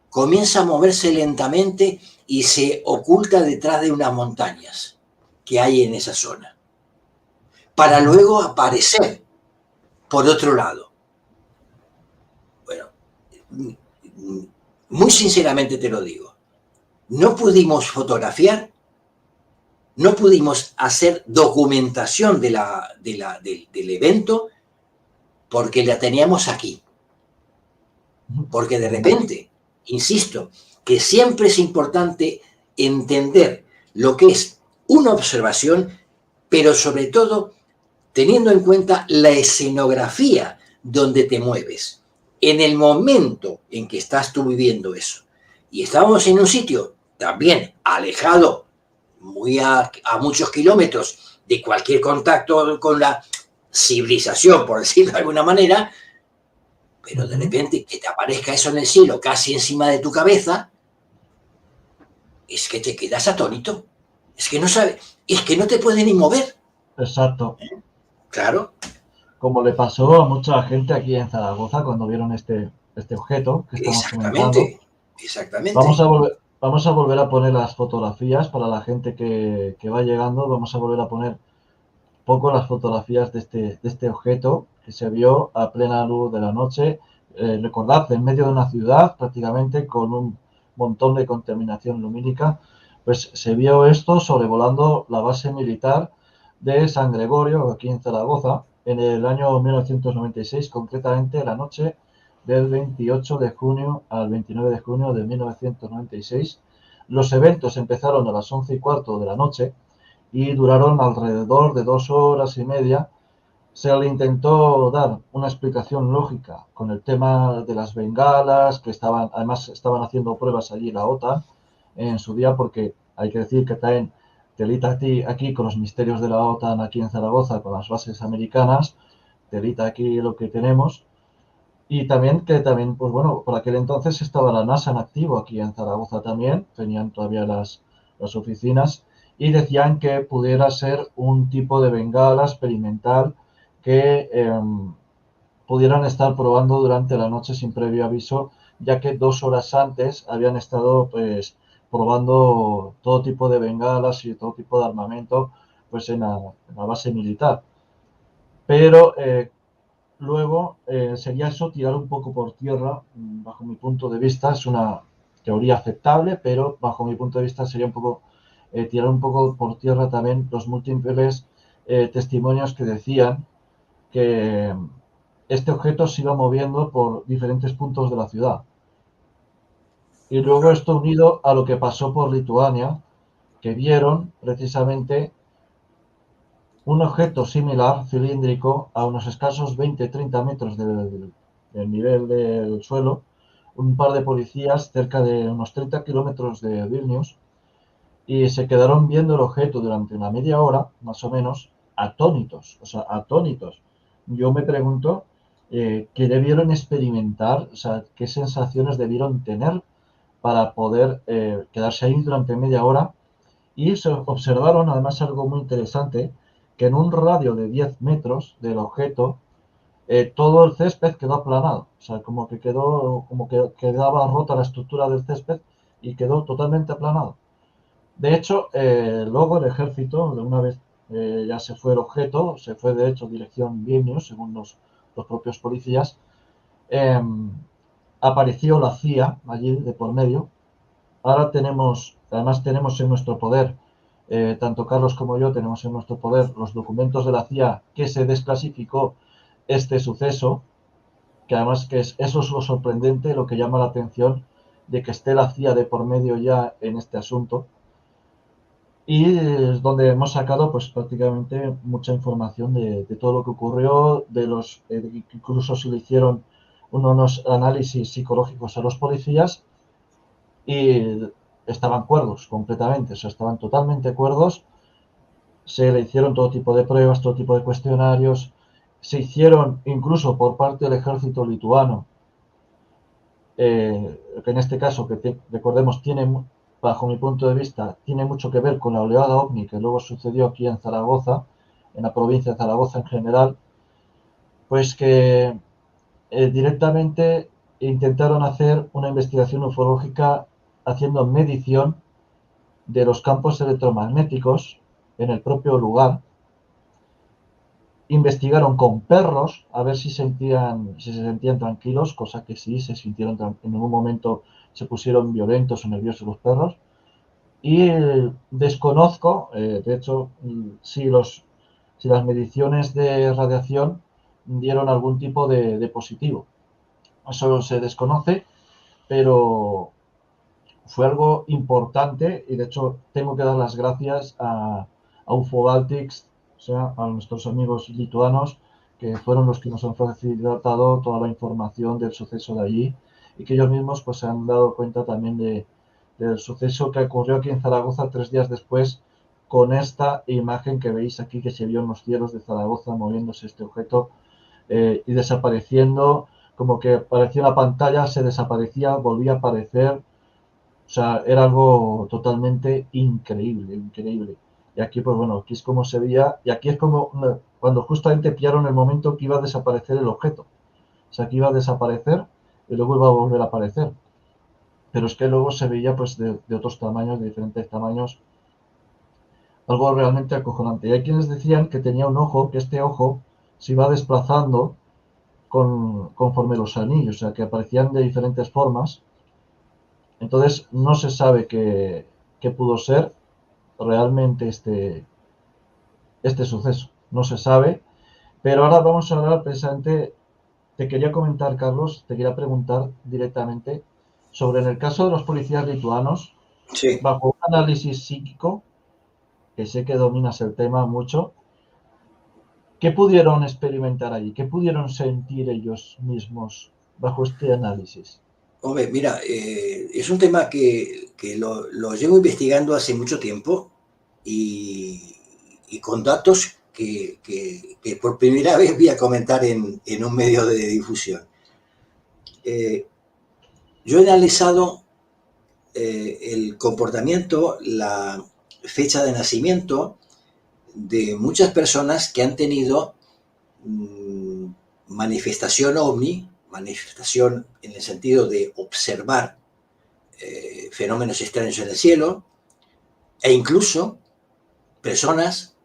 Speaker 2: comienza a moverse lentamente y se oculta detrás de unas montañas que hay en esa zona, para luego aparecer por otro lado. Bueno, muy sinceramente te lo digo, no pudimos fotografiar, no pudimos hacer documentación del evento porque la teníamos aquí. Porque de repente, insisto, que siempre es importante entender lo que es una observación, pero sobre todo teniendo en cuenta la escenografía donde te mueves, en el momento en que estás tú viviendo eso. Y estábamos en un sitio también alejado, muy a muchos kilómetros de cualquier contacto con la civilización, por decirlo de alguna manera, pero de repente que te aparezca eso en el cielo casi encima de tu cabeza, es que te quedas atónito. Es que no sabes, es que no te puedes ni mover.
Speaker 1: Exacto.
Speaker 2: Claro.
Speaker 1: Como le pasó a mucha gente aquí en Zaragoza cuando vieron este objeto que estamos comentando.
Speaker 2: Exactamente.
Speaker 1: Vamos a volver a poner las fotografías para la gente que va llegando. Vamos a volver a poner poco las fotografías de este objeto que se vio a plena luz de la noche. Recordad, en medio de una ciudad prácticamente con un montón de contaminación lumínica, pues se vio esto sobrevolando la base militar de San Gregorio, aquí en Zaragoza, en el año 1996, concretamente la noche del 28 de junio al 29 de junio de 1996. Los eventos empezaron a las 11:15 de la noche y duraron alrededor de 2 horas y media. Se le intentó dar una explicación lógica con el tema de las bengalas, que además estaban haciendo pruebas allí la OTAN en su día, porque hay que decir que traen telita aquí con los misterios de la OTAN aquí en Zaragoza, con las bases americanas, telita aquí lo que tenemos. Y también pues bueno, por aquel entonces estaba la NASA en activo aquí en Zaragoza también, tenían todavía las oficinas y decían que pudiera ser un tipo de bengala experimental que pudieran estar probando durante la noche sin previo aviso, ya que 2 horas antes habían estado pues probando todo tipo de bengalas y todo tipo de armamento pues en la base militar. Pero luego sería eso tirar un poco por tierra, bajo mi punto de vista, es una teoría aceptable, pero bajo mi punto de vista sería un poco tirar un poco por tierra también los múltiples testimonios que decían que este objeto se iba moviendo por diferentes puntos de la ciudad. Y luego esto unido a lo que pasó por Lituania, que vieron precisamente un objeto similar, cilíndrico, a unos escasos 20-30 metros del nivel del suelo, un par de policías cerca de unos 30 kilómetros de Vilnius, y se quedaron viendo el objeto durante una media hora, más o menos, atónitos, o sea, atónitos. Yo me pregunto qué debieron experimentar, o sea, qué sensaciones debieron tener para poder quedarse ahí durante media hora y se observaron además algo muy interesante, que en un radio de 10 metros del objeto, todo el césped quedó aplanado, o sea, como que quedaba rota la estructura del césped y quedó totalmente aplanado. De hecho, luego el ejército, de una vez ya se fue el objeto, se fue de hecho dirección Vilnius, según los propios policías, eh, apareció la CIA allí de por medio. Ahora además tenemos en nuestro poder, tanto Carlos como yo tenemos en nuestro poder los documentos de la CIA que se desclasificó este suceso, que además eso es lo sorprendente, lo que llama la atención de que esté la CIA de por medio ya en este asunto. Y es donde hemos sacado pues prácticamente mucha información de todo lo que ocurrió, incluso se le hicieron unos análisis psicológicos a los policías y estaban cuerdos completamente, o sea, estaban totalmente cuerdos. Se le hicieron todo tipo de pruebas, todo tipo de cuestionarios, se hicieron incluso por parte del ejército lituano, que en este caso, recordemos, bajo mi punto de vista, tiene mucho que ver con la oleada OVNI que luego sucedió aquí en Zaragoza, en la provincia de Zaragoza en general, pues que directamente intentaron hacer una investigación ufológica haciendo medición de los campos electromagnéticos en el propio lugar. Investigaron con perros a ver si se sentían tranquilos, cosa que sí, se sintieron en ningún momento se pusieron violentos o nerviosos los perros. Y desconozco, de hecho, si las mediciones de radiación dieron algún tipo de positivo. Eso se desconoce, pero fue algo importante y de hecho tengo que dar las gracias a UFO Baltics, o sea, a nuestros amigos lituanos, que fueron los que nos han facilitado toda la información del suceso de allí y que ellos mismos pues se han dado cuenta también del suceso que ocurrió aquí en Zaragoza 3 días después con esta imagen que veis aquí que se vio en los cielos de Zaragoza moviéndose este objeto y desapareciendo, como que aparecía una pantalla, se desaparecía, volvía a aparecer, o sea, era algo totalmente increíble, increíble. Y aquí, pues bueno, aquí es como se veía, y aquí es como cuando justamente pillaron el momento que iba a desaparecer el objeto. O sea, que iba a desaparecer y luego iba a volver a aparecer. Pero es que luego se veía pues de otros tamaños, de diferentes tamaños, algo realmente acojonante. Y hay quienes decían que tenía un ojo, que este ojo se iba desplazando conforme los anillos, o sea, que aparecían de diferentes formas. Entonces, no se sabe qué pudo ser realmente este suceso. No se sabe, pero ahora vamos a hablar precisamente, te quería comentar, Carlos, te quería preguntar directamente sobre en el caso de los policías lituanos,
Speaker 2: Sí.
Speaker 1: bajo un análisis psíquico, que sé que dominas el tema mucho, ¿qué pudieron experimentar allí? ¿Qué pudieron sentir ellos mismos bajo este análisis?
Speaker 2: Hombre, mira, es un tema que lo llevo investigando hace mucho tiempo y, y con datos que por primera vez voy a comentar en un medio de difusión. yo he analizado el comportamiento, la fecha de nacimiento de muchas personas que han tenido manifestación ovni, manifestación en el sentido de observar fenómenos extraños en el cielo, e incluso personas,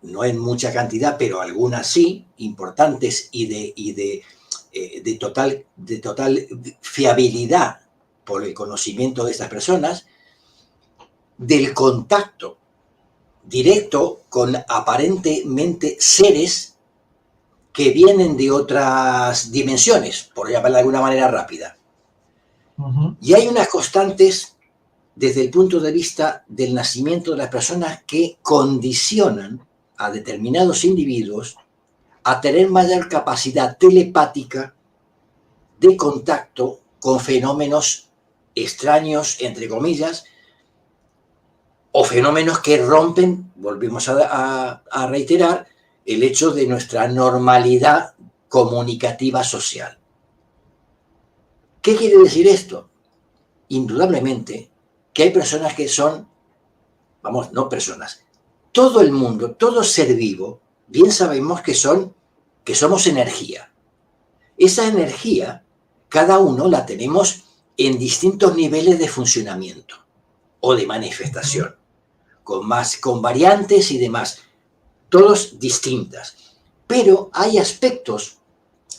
Speaker 2: no en mucha cantidad, pero algunas sí, importantes y de total fiabilidad por el conocimiento de estas personas, del contacto directo con aparentemente seres que vienen de otras dimensiones, por llamarlo de alguna manera rápida. Y hay unas constantes desde el punto de vista del nacimiento de las personas que condicionan a determinados individuos a tener mayor capacidad telepática de contacto con fenómenos extraños, entre comillas, o fenómenos que rompen, volvemos a reiterar, el hecho de nuestra normalidad comunicativa social. ¿Qué quiere decir esto? Indudablemente que hay personas que son, vamos, no personas, todo el mundo, todo ser vivo, bien sabemos que somos energía. Esa energía, cada uno la tenemos en distintos niveles de funcionamiento o de manifestación, con variantes y demás, todos distintas. Pero hay aspectos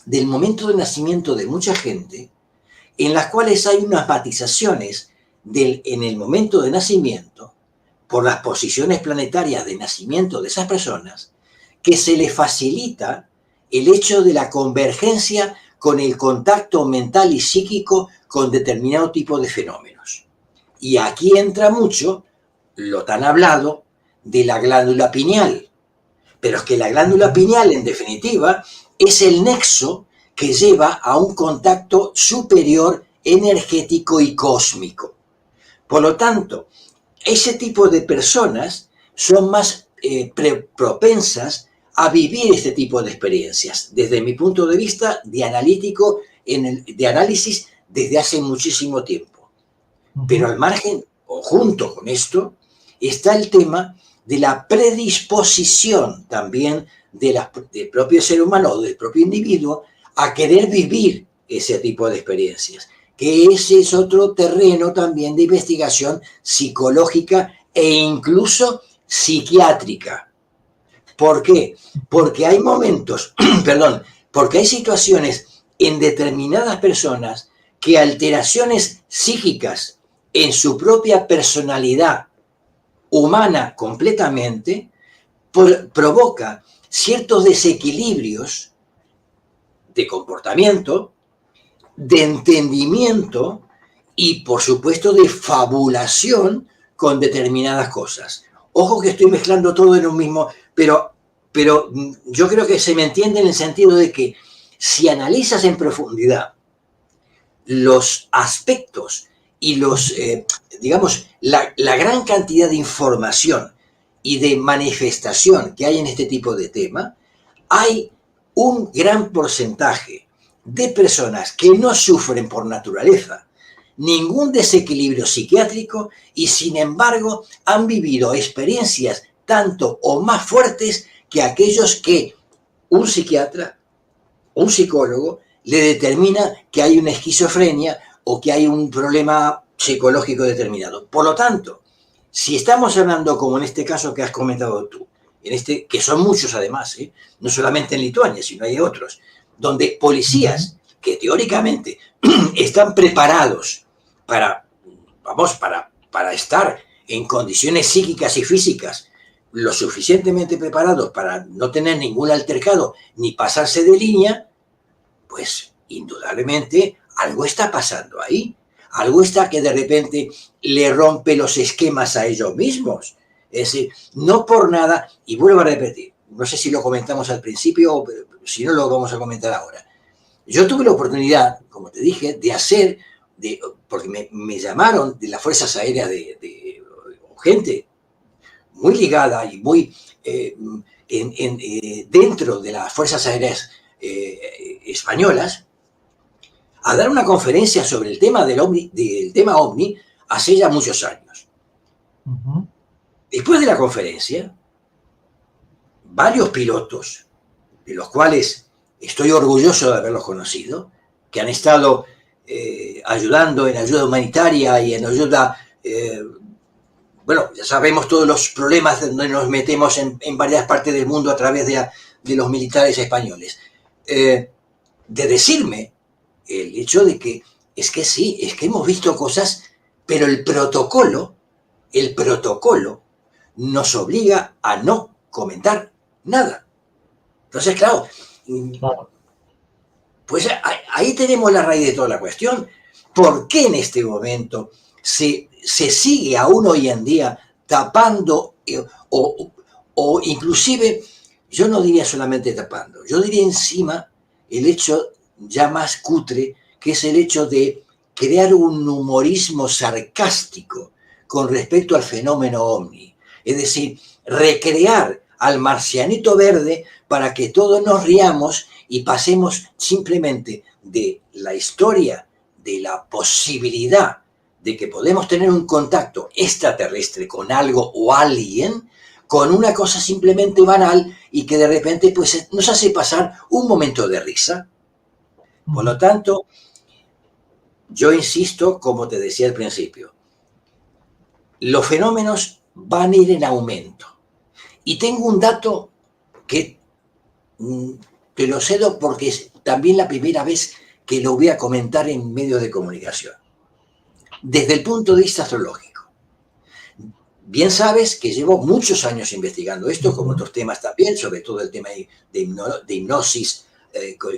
Speaker 2: del momento de nacimiento de mucha gente en las cuales hay unas matizaciones en el momento de nacimiento, por las posiciones planetarias de nacimiento de esas personas, que se les facilita el hecho de la convergencia con el contacto mental y psíquico con determinado tipo de fenómenos. Y aquí entra mucho lo tan hablado de la glándula pineal. Pero es que la glándula pineal, en definitiva, es el nexo que lleva a un contacto superior, energético y cósmico. Por lo tanto, ese tipo de personas son más propensas a vivir este tipo de experiencias, desde mi punto de vista de analítico, de análisis desde hace muchísimo tiempo. Pero al margen, o junto con esto, está el tema de la predisposición también del propio ser humano o del propio individuo a querer vivir ese tipo de experiencias, que ese es otro terreno también de investigación psicológica e incluso psiquiátrica. ¿Por qué? Porque hay momentos, porque hay situaciones en determinadas personas que alteraciones psíquicas en su propia personalidad humana completamente provoca ciertos desequilibrios de comportamiento, de entendimiento y, por supuesto, de fabulación con determinadas cosas. Ojo que estoy mezclando todo en un mismo, pero yo creo que se me entiende en el sentido de que si analizas en profundidad los aspectos y la gran cantidad de información y de manifestación que hay en este tipo de tema, hay un gran porcentaje de personas que no sufren por naturaleza ningún desequilibrio psiquiátrico y sin embargo han vivido experiencias tanto o más fuertes que aquellos que un psiquiatra, un psicólogo, le determina que hay una esquizofrenia o que hay un problema psicológico determinado. Por lo tanto, si estamos hablando, como en este caso que has comentado tú, que son muchos además, no solamente en Lituania, sino hay otros, donde policías que teóricamente están preparados para estar en condiciones psíquicas y físicas lo suficientemente preparados para no tener ningún altercado ni pasarse de línea, pues indudablemente algo está pasando ahí. Algo está que de repente le rompe los esquemas a ellos mismos. Es decir, no por nada, y vuelvo a repetir, no sé si lo comentamos al principio o si no lo vamos a comentar ahora. Yo tuve la oportunidad, como te dije, de hacer, porque me llamaron de las Fuerzas Aéreas de gente muy ligada y muy dentro de las Fuerzas Aéreas españolas, a dar una conferencia sobre el tema del tema OVNI hace ya muchos años. Después de la conferencia, varios pilotos, de los cuales estoy orgulloso de haberlos conocido, que han estado ayudando en ayuda humanitaria y en ayuda, bueno, ya sabemos todos los problemas donde nos metemos en varias partes del mundo a través de los militares españoles, de decirme el hecho de que es que sí, es que hemos visto cosas, pero el protocolo nos obliga a no comentar nada. Entonces, claro, pues ahí tenemos la raíz de toda la cuestión. ¿Por qué en este momento se sigue aún hoy en día tapando o inclusive, yo no diría solamente tapando, yo diría encima el hecho ya más cutre, que es el hecho de crear un humorismo sarcástico con respecto al fenómeno OVNI? Es decir, recrear al marcianito verde para que todos nos riamos y pasemos simplemente de la historia, de la posibilidad de que podemos tener un contacto extraterrestre con algo o alguien, con una cosa simplemente banal y que de repente pues, nos hace pasar un momento de risa. Por lo tanto, yo insisto, como te decía al principio, los fenómenos van a ir en aumento. Y tengo un dato que te lo cedo porque es también la primera vez que lo voy a comentar en medios de comunicación. Desde el punto de vista astrológico. Bien sabes que llevo muchos años investigando esto, como otros temas también, sobre todo el tema de hipnosis,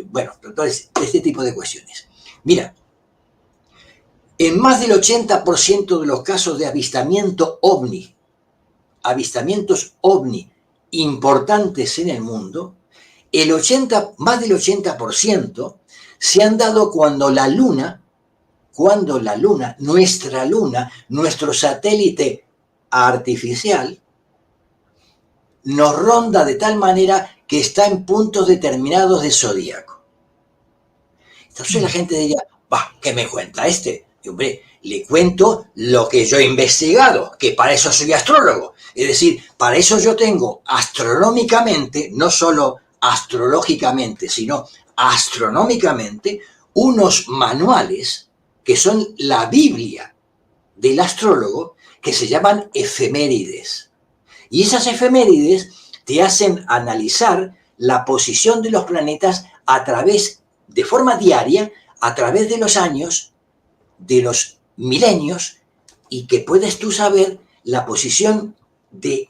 Speaker 2: bueno, entonces, este tipo de cuestiones. Mira, en más del 80% de los casos de avistamientos OVNI importantes en el mundo, más del 80% se han dado cuando la luna, nuestro satélite artificial, nos ronda de tal manera que está en puntos determinados de zodíaco. Entonces la gente diría, ¿qué me cuenta este? Y, hombre, le cuento lo que yo he investigado, que para eso soy astrólogo. Es decir, para eso yo tengo astronómicamente, no solo astrológicamente, sino astronómicamente, unos manuales que son la Biblia del astrólogo, que se llaman efemérides. Y esas efemérides te hacen analizar la posición de los planetas de forma diaria, a través de los años, de los milenios, y que puedes tú saber la posición de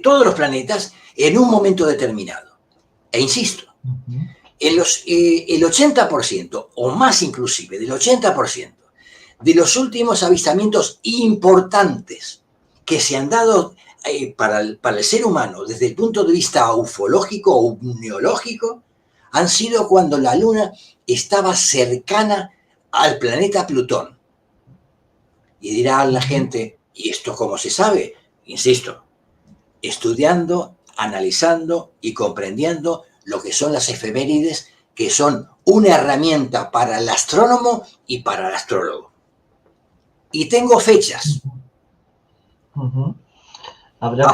Speaker 2: todos los planetas en un momento determinado. E insisto, el 80% o más inclusive del 80% de los últimos avistamientos importantes que se han dado para el ser humano desde el punto de vista ufológico o neológico han sido cuando la Luna estaba cercana al planeta Plutón. Y dirá la gente, ¿y esto cómo se sabe? Insisto, estudiando, analizando y comprendiendo lo que son las efemérides, que son una herramienta para el astrónomo y para el astrólogo. Y tengo fechas.
Speaker 1: Habría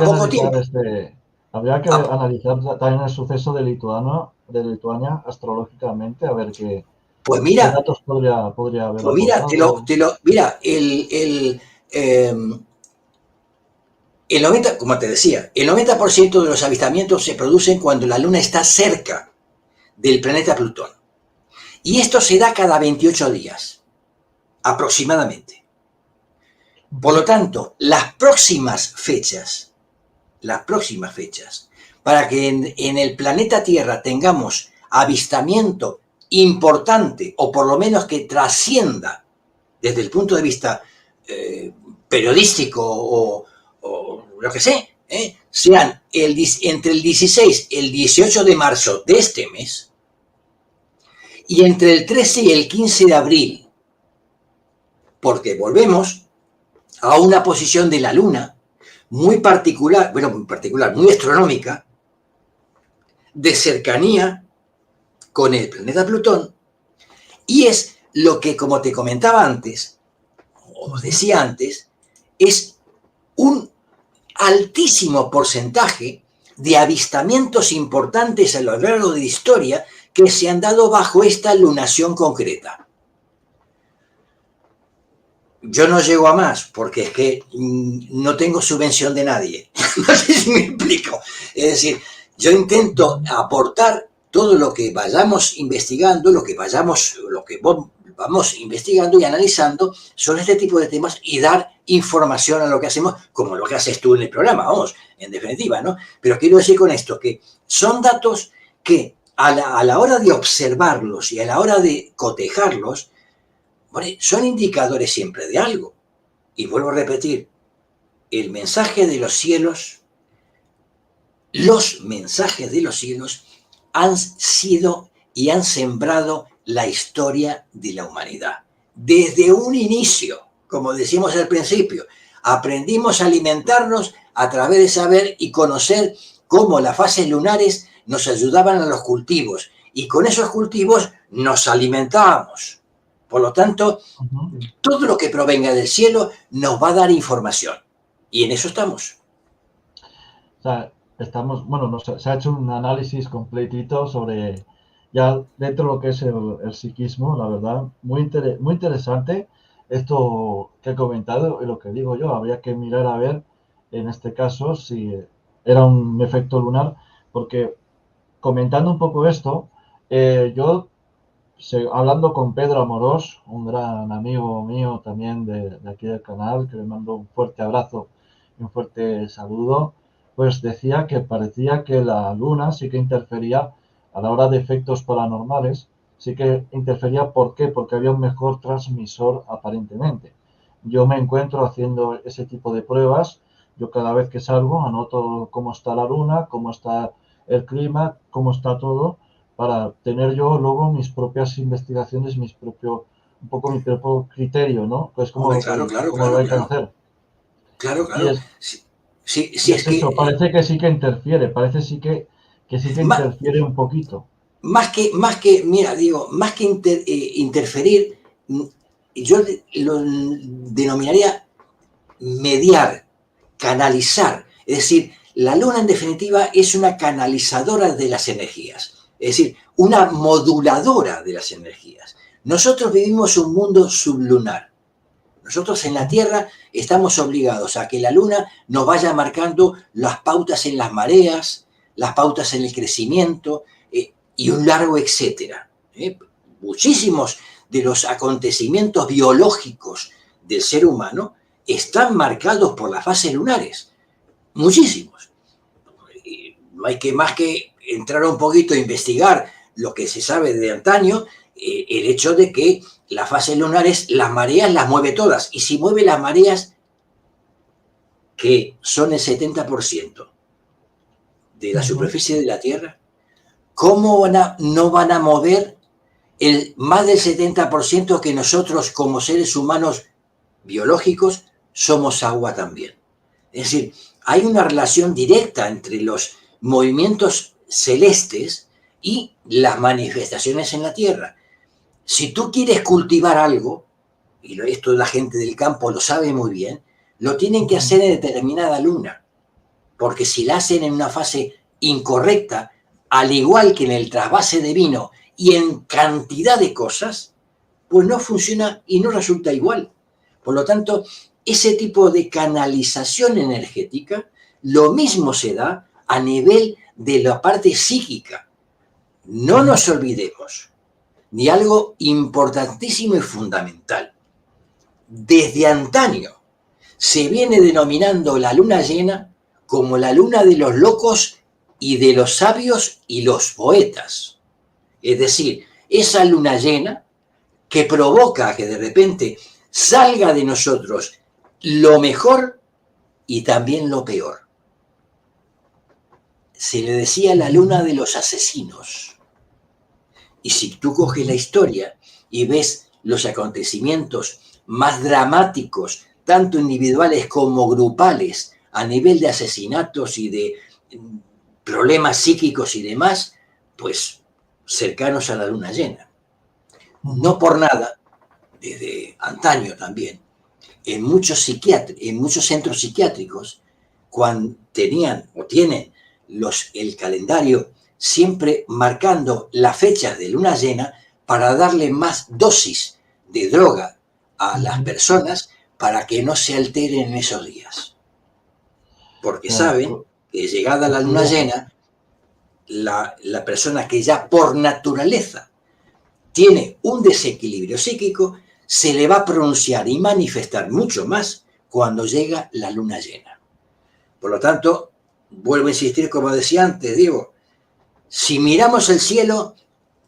Speaker 1: que analizar también el suceso de Lituania astrológicamente, a ver qué,
Speaker 2: pues mira,
Speaker 1: qué datos podría haber.
Speaker 2: Pues mira, mira, el 90, como te decía, el 90% de los avistamientos se producen cuando la Luna está cerca del planeta Plutón. Y esto se da cada 28 días, aproximadamente. Por lo tanto, las próximas fechas, para que en el planeta Tierra tengamos avistamiento importante, o por lo menos que trascienda desde el punto de vista periodístico o lo que sé, sean entre el 16 y el 18 de marzo de este mes y entre el 13 y el 15 de abril, porque volvemos a una posición de la Luna muy particular, muy astronómica, de cercanía con el planeta Plutón, Y es lo que, como te comentaba antes, o decía antes, es un altísimo porcentaje de avistamientos importantes a lo largo de la historia que se han dado bajo esta lunación concreta. Yo no llego a más porque es que no tengo subvención de nadie. No sé si me explico. Es decir, yo intento aportar todo lo que vayamos investigando, lo que vamos investigando y analizando sobre este tipo de temas y dar información a lo que hacemos, como lo que haces tú en el programa, vamos, en definitiva, ¿no? Pero quiero decir con esto que son datos que a la hora de observarlos y a la hora de cotejarlos, bueno, son indicadores siempre de algo. Y vuelvo a repetir, el mensaje de los cielos, los mensajes de los cielos han sido y han sembrado la historia de la humanidad. Desde un inicio, como decíamos al principio, aprendimos a alimentarnos a través de saber y conocer cómo las fases lunares nos ayudaban a los cultivos y con esos cultivos nos alimentábamos. Por lo tanto, todo lo que provenga del cielo nos va a dar información. Y en eso estamos.
Speaker 1: O sea, bueno, se ha hecho un análisis completito sobre, ya dentro de lo que es el psiquismo, la verdad, muy interesante esto que he comentado y lo que digo yo, habría que mirar a ver en este caso si era un efecto lunar, porque comentando un poco esto, yo hablando con Pedro Amorós, un gran amigo mío también de aquí del canal, que le mando un fuerte abrazo y un fuerte saludo, pues decía que parecía que la luna sí que interfería a la hora de efectos paranormales, sí que interfería. ¿Por qué? Porque había un mejor transmisor aparentemente. Yo me encuentro haciendo ese tipo de pruebas, yo cada vez que salgo anoto cómo está la luna, cómo está el clima, cómo está todo, para tener yo luego mis propias investigaciones, un poco mi propio criterio, ¿no? Pues como
Speaker 2: Hombre,
Speaker 1: lo
Speaker 2: claro,
Speaker 1: que,
Speaker 2: claro,
Speaker 1: como lo
Speaker 2: claro,
Speaker 1: hay que
Speaker 2: claro.
Speaker 1: hacer.
Speaker 2: Claro,
Speaker 1: Y
Speaker 2: claro.
Speaker 1: es,
Speaker 2: Sí, sí,
Speaker 1: y
Speaker 2: sí es
Speaker 1: es eso,
Speaker 2: que
Speaker 1: parece que sí que interfiere, parece que sí que
Speaker 2: más,
Speaker 1: interfiere un poquito.
Speaker 2: mira, digo, más que interferir, yo lo denominaría mediar, canalizar. Es decir, la luna en definitiva es una canalizadora de las energías, es decir, una moduladora de las energías. Nosotros vivimos un mundo sublunar. Nosotros en la Tierra estamos obligados a que la Luna nos vaya marcando las pautas en las mareas, las pautas en el crecimiento y un largo etcétera. Muchísimos de los acontecimientos biológicos del ser humano están marcados por las fases lunares. Muchísimos. Y no hay que más que entrar un poquito a investigar lo que se sabe de antaño, el hecho de que las fases lunares, las mareas las mueve todas. Y si mueve las mareas, que son el 70% de la superficie de la Tierra, ¿cómo no van a mover más del 70% que nosotros como seres humanos biológicos somos agua también? Es decir, hay una relación directa entre los movimientos celestes y las manifestaciones en la Tierra. Si tú quieres cultivar algo, y esto la gente del campo lo sabe muy bien, lo tienen que hacer en determinada luna, porque si la hacen en una fase incorrecta, al igual que en el trasvase de vino y en cantidad de cosas, pues no funciona y no resulta igual. Por lo tanto, ese tipo de canalización energética, lo mismo se da a nivel de la parte psíquica. No nos olvidemos de algo importantísimo y fundamental. Desde antaño se viene denominando la luna llena como la luna de los locos y de los sabios y los poetas. Es decir, esa luna llena que provoca que de repente salga de nosotros lo mejor y también lo peor. Se le decía la luna de los asesinos. Y si tú coges la historia y ves los acontecimientos más dramáticos, tanto individuales como grupales, a nivel de asesinatos y de problemas psíquicos y demás, pues cercanos a la luna llena. No por nada, desde antaño también, en muchos centros psiquiátricos, cuando tenían o tienen el calendario siempre marcando las fechas de luna llena para darle más dosis de droga a las personas para que no se alteren en esos días. Porque saben que llegada la luna llena, la persona que ya por naturaleza tiene un desequilibrio psíquico, se le va a pronunciar y manifestar mucho más cuando llega la luna llena. Por lo tanto, vuelvo a insistir, como decía antes, Diego, si miramos el cielo,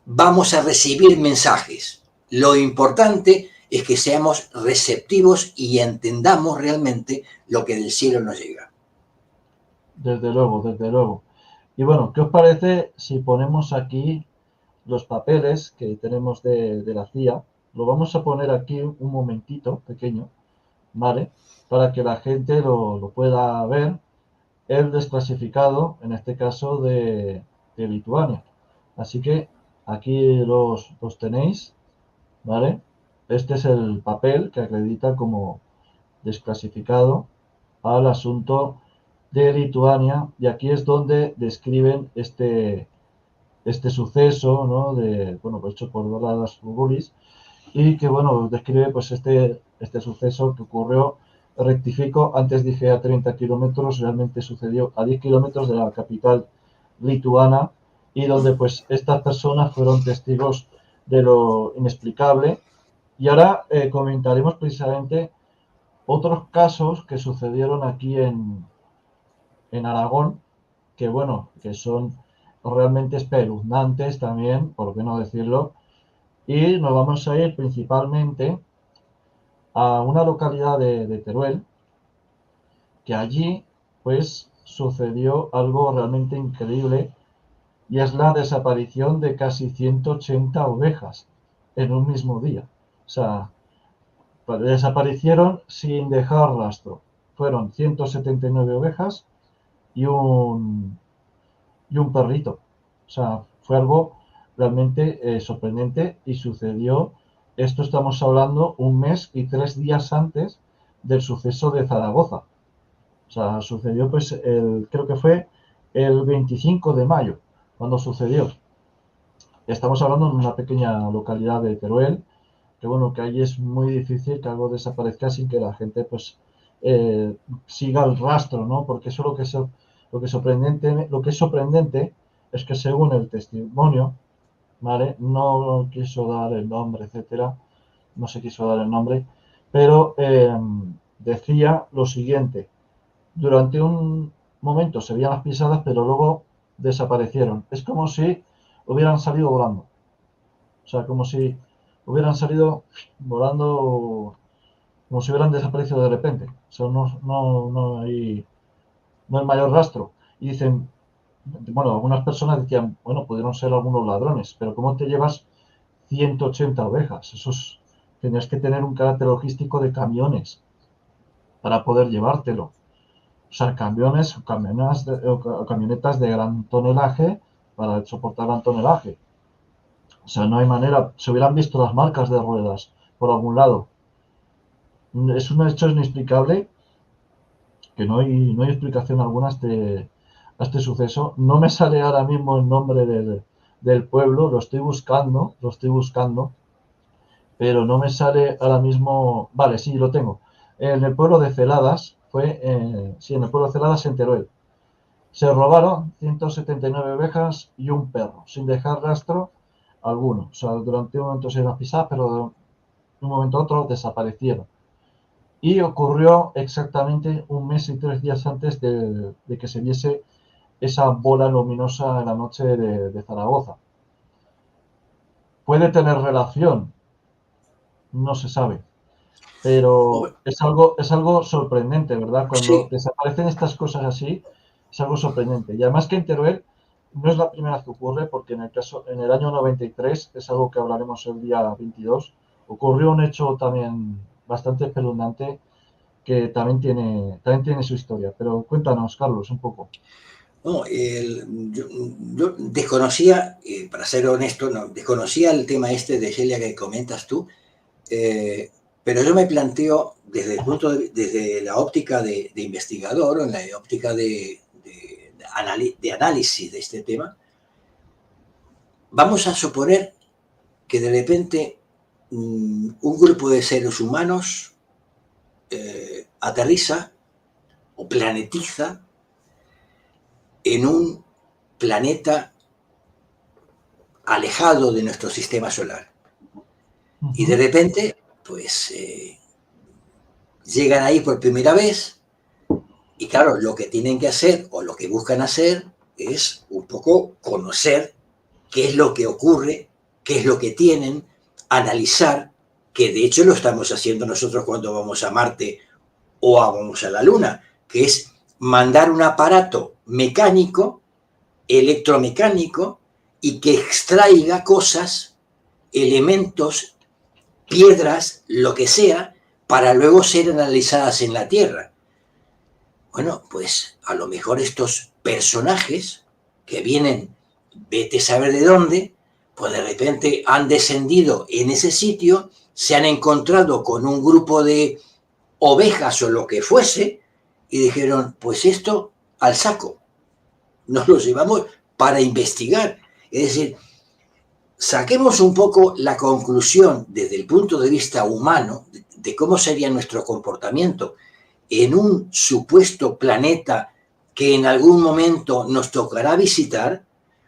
Speaker 2: vamos a recibir mensajes. Lo importante es que seamos receptivos y entendamos realmente lo que del cielo nos llega.
Speaker 1: Desde luego, desde luego. Y bueno, ¿qué os parece si ponemos aquí los papeles que tenemos de la CIA? Lo vamos a poner aquí un momentito pequeño, ¿vale? Para que la gente lo pueda ver. El desclasificado, en este caso de Lituania. Así que aquí los tenéis, ¿vale? Este es el papel que acredita como desclasificado al asunto de Lituania, y aquí es donde describen este suceso, ¿no? Pues hecho por Douglas Rugulis, y que, bueno, describe pues este suceso que ocurrió, rectifico, antes dije a 30 kilómetros, realmente sucedió a 10 kilómetros de la capital lituana, y donde pues estas personas fueron testigos de lo inexplicable. Y ahora comentaremos precisamente otros casos que sucedieron aquí en Aragón, que bueno, que son realmente espeluznantes también, por qué no decirlo, y nos vamos a ir principalmente a una localidad de Teruel, que allí pues sucedió algo realmente increíble, y es la desaparición de casi 180 ovejas en un mismo día. O sea, desaparecieron sin dejar rastro. Fueron 179 ovejas y un perrito. O sea, fue algo realmente sorprendente, y sucedió, esto estamos hablando 1 mes y 3 días antes del suceso de Zaragoza. O sea, sucedió pues creo que fue el 25 de mayo cuando sucedió. Estamos hablando de una pequeña localidad de Teruel, que bueno, que ahí es muy difícil que algo desaparezca sin que la gente pues siga el rastro, ¿no? Porque eso lo que es sorprendente es que, según el testimonio, ¿vale? No quiso dar el nombre, etcétera, no se quiso dar el nombre, pero decía lo siguiente: durante un momento se veían las pisadas, pero luego desaparecieron. Es como si hubieran salido volando. O sea, como si hubieran salido volando, como si hubieran desaparecido de repente. O sea, no hay mayor rastro. Y dicen, bueno, algunas personas decían, bueno, pudieron ser algunos ladrones, pero ¿cómo te llevas 180 ovejas? Tienes que tener un carácter logístico de camiones para poder llevártelo. O sea, camionetas de gran tonelaje para soportar gran tonelaje. O sea, no hay manera. Se hubieran visto las marcas de ruedas por algún lado. Es un hecho inexplicable, que no hay explicación alguna a este suceso. No me sale ahora mismo el nombre del pueblo, lo estoy buscando, pero no me sale ahora mismo. Vale, sí, lo tengo. En el pueblo de Celadas, en el pueblo de Celadas, en Teruel. Se robaron 179 ovejas y un perro, sin dejar rastro alguno. O sea, durante un momento se iban pisadas, pero de un momento a otro desaparecieron. Y ocurrió exactamente 1 mes y 3 días antes de que se viese esa bola luminosa en la noche de Zaragoza. ¿Puede tener relación? No se sabe. Pero es algo sorprendente, ¿verdad? Cuando
Speaker 2: Sí.
Speaker 1: desaparecen estas cosas así, es algo sorprendente. Y además que en Teruel no es la primera vez que ocurre, porque en el año 93, es algo que hablaremos el día 22, ocurrió un hecho también bastante espeluznante, que también tiene su historia. Pero cuéntanos, Carlos, un poco.
Speaker 2: No, yo desconocía, para ser honesto, no, desconocía el tema este de Celia que comentas tú, pero yo me planteo desde el desde la óptica de investigador, o en la óptica de análisis de este tema. Vamos a suponer que de repente un grupo de seres humanos aterriza o planetiza en un planeta alejado de nuestro sistema solar. Y de repente, pues, llegan ahí por primera vez y claro, lo que tienen que hacer o lo que buscan hacer es un poco conocer qué es lo que ocurre, qué es lo que tienen, analizar, que de hecho lo estamos haciendo nosotros cuando vamos a Marte o vamos a la Luna, que es mandar un aparato mecánico, electromecánico, y que extraiga cosas, elementos, piedras, lo que sea, para luego ser analizadas en la Tierra. Bueno, pues a lo mejor estos personajes que vienen, vete a saber de dónde, pues de repente han descendido en ese sitio, se han encontrado con un grupo de ovejas o lo que fuese, y dijeron, pues esto al saco, nos lo llevamos para investigar. Es decir, saquemos un poco la conclusión desde el punto de vista humano de cómo sería nuestro comportamiento en un supuesto planeta que en algún momento nos tocará visitar,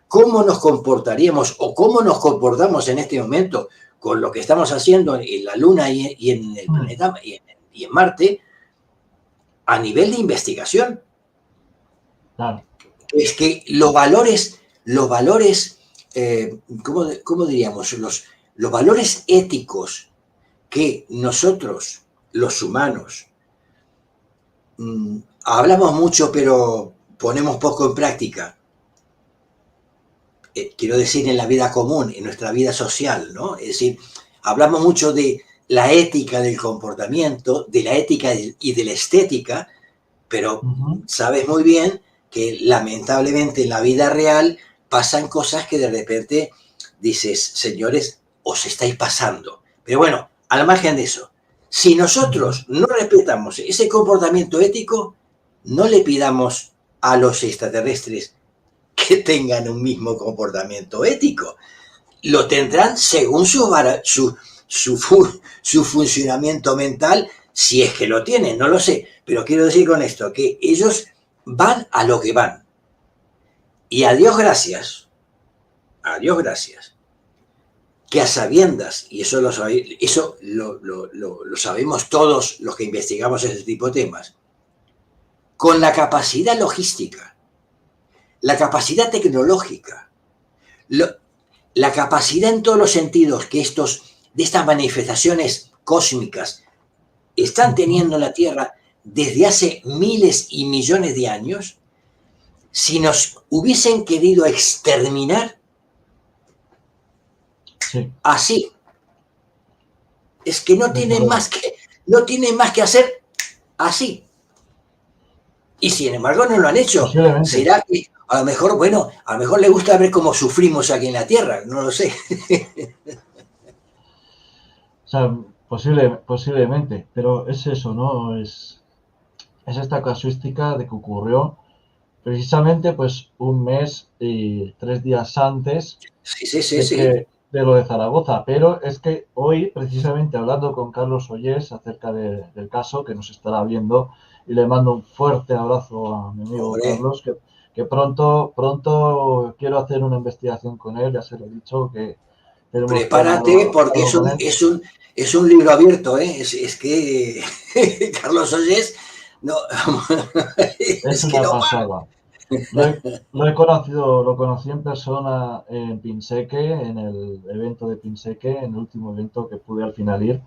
Speaker 2: cómo nos comportaríamos o cómo nos comportamos en este momento con lo que estamos haciendo en la Luna y en el planeta y en Marte a nivel de investigación.
Speaker 1: Claro.
Speaker 2: Es que los valores, ¿cómo diríamos? Los valores éticos que nosotros, los humanos, hablamos mucho pero ponemos poco en práctica. Quiero decir, en la vida común, en nuestra vida social, ¿no? Es decir, hablamos mucho de la ética del comportamiento, de la ética y de la estética, pero sabes muy bien que lamentablemente en la vida real pasan cosas que de repente dices, señores, os estáis pasando. Pero bueno, al margen de eso, si nosotros no respetamos ese comportamiento ético, no le pidamos a los extraterrestres que tengan un mismo comportamiento ético. Lo tendrán según su funcionamiento mental, si es que lo tienen, no lo sé. Pero quiero decir con esto que ellos van a lo que van. Y a Dios gracias, que a sabiendas, y eso lo sabemos todos los que investigamos ese tipo de temas, con la capacidad logística, la capacidad tecnológica, la capacidad en todos los sentidos que de estas manifestaciones cósmicas están teniendo en la Tierra desde hace miles y millones de años, si nos hubiesen querido exterminar,
Speaker 1: sí,
Speaker 2: así, es que no tienen más que hacer así. Y sin embargo no lo han hecho. ¿Será que a lo mejor, bueno, a lo mejor le gusta ver cómo sufrimos aquí en la Tierra? No lo sé.
Speaker 1: O sea, posiblemente, pero es eso, ¿no? Es esta casuística de que ocurrió precisamente pues un mes y 3 días antes de lo de Zaragoza. Pero es que hoy, precisamente hablando con Carlos Ollés acerca del caso, que nos estará viendo, y le mando un fuerte abrazo a mi amigo Carlos, que pronto quiero hacer una investigación con él, ya se lo he dicho, que tenemos
Speaker 2: prepárate porque es un libro abierto, ¿eh? Es que Carlos Ollés no,
Speaker 1: es una pasada. Lo conocí en persona en Pinseque, en el evento de Pinseque, en el último evento que pude al final ir.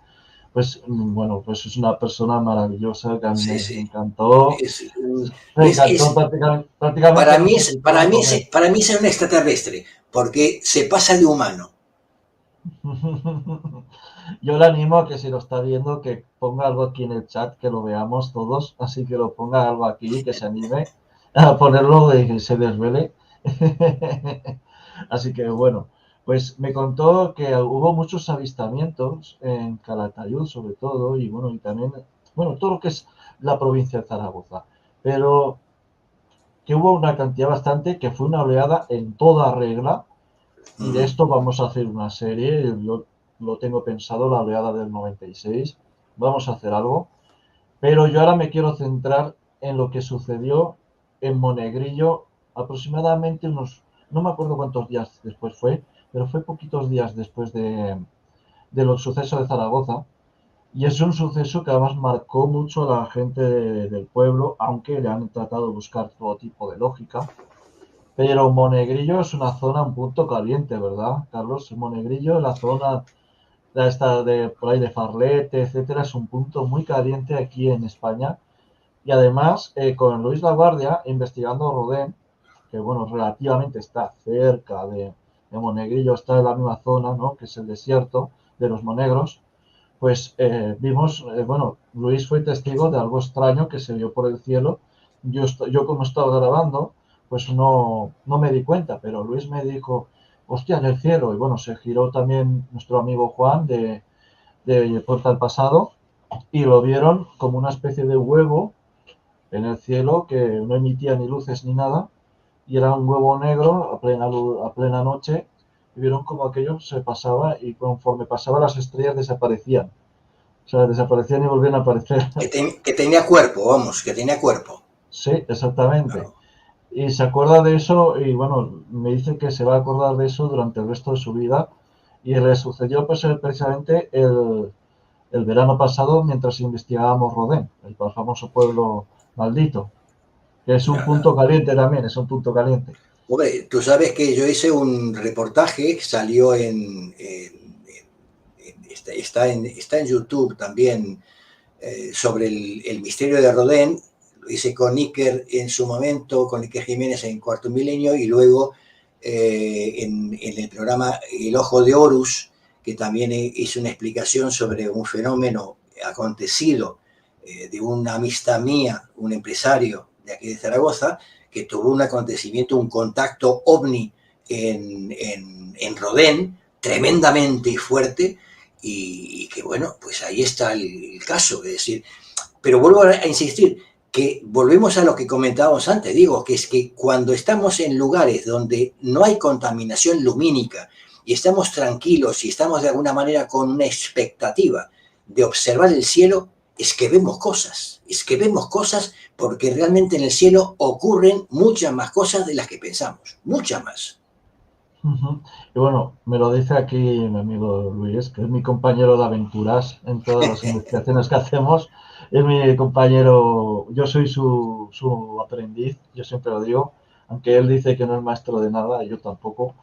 Speaker 1: Pues bueno, pues es una persona maravillosa que a mí me encantó. Me encantó prácticamente.
Speaker 2: Para mí es un extraterrestre, porque se pasa de humano.
Speaker 1: Yo le animo a que si lo está viendo, que ponga algo aquí en el chat, que lo veamos todos, así que lo ponga algo aquí, que se anime a ponerlo de que se desvele. Así que bueno, pues me contó que hubo muchos avistamientos en Calatayud sobre todo y bueno, y también, bueno, todo lo que es la provincia de Zaragoza, pero que hubo una cantidad bastante, que fue una oleada en toda regla y de
Speaker 2: Ujú.
Speaker 1: esto vamos a hacer una serie, yo lo tengo pensado, la oleada del 96, vamos a hacer algo, pero yo ahora me quiero centrar en lo que sucedió en Monegrillo aproximadamente unos, no me acuerdo cuántos días después fue, pero fue poquitos días después de los sucesos de Zaragoza. Y es un suceso que además marcó mucho a la gente del pueblo, aunque le han tratado de buscar todo tipo de lógica. Pero Monegrillo es una zona, un punto caliente, ¿verdad, Carlos? Monegrillo, la zona esta de por ahí de Farlete, etcétera, es un punto muy caliente aquí en España. Y además, con Luis Laguardia, investigando Rodén, que bueno, relativamente está cerca de Monegrillo, está en la misma zona, ¿no? Que es el desierto de los Monegros, pues vimos, bueno, Luis fue testigo de algo extraño que se vio por el cielo. Yo como estaba grabando, pues no me di cuenta, pero Luis me dijo, hostia, en el cielo. Y bueno, se giró también nuestro amigo Juan de Puerta al Pasado y lo vieron como una especie de huevo en el cielo que no emitía ni luces ni nada y era un huevo negro a plena noche y vieron como aquello se pasaba y conforme pasaba las estrellas desaparecían. O sea, desaparecían y volvían a aparecer.
Speaker 2: Que tenía cuerpo, vamos, que tenía cuerpo.
Speaker 1: Sí, exactamente.
Speaker 2: Claro.
Speaker 1: Y se acuerda de eso y bueno, me dice que se va a acordar de eso durante el resto de su vida. Y le sucedió pues precisamente el verano pasado mientras investigábamos Rodén, el famoso pueblo maldito, que es un
Speaker 2: Nada.
Speaker 1: punto caliente también, es un punto caliente.
Speaker 2: Hombre, tú sabes que yo hice un reportaje que salió está en YouTube también, sobre el misterio de Rodén. Lo hice con Iker en su momento, con Iker Jiménez en Cuarto Milenio, y luego en el programa El Ojo de Horus, que también hice una explicación sobre un fenómeno acontecido, de una amistad mía, un empresario de aquí de Zaragoza, que tuvo un acontecimiento, un contacto ovni en Rodén, tremendamente fuerte, y que bueno, pues ahí está el caso, es decir, pero vuelvo a insistir, que volvemos a lo que comentábamos antes, digo, que es que cuando estamos en lugares donde no hay contaminación lumínica y estamos tranquilos y estamos de alguna manera con una expectativa de observar el cielo, es que vemos cosas porque realmente en el cielo ocurren muchas más cosas de las que pensamos, muchas más.
Speaker 1: Ujú. Y bueno, me lo dice aquí mi amigo Luis, que es mi compañero de aventuras en todas las investigaciones que hacemos. Es mi compañero, yo soy su aprendiz, yo siempre lo digo, aunque él dice que no es maestro de nada, yo tampoco,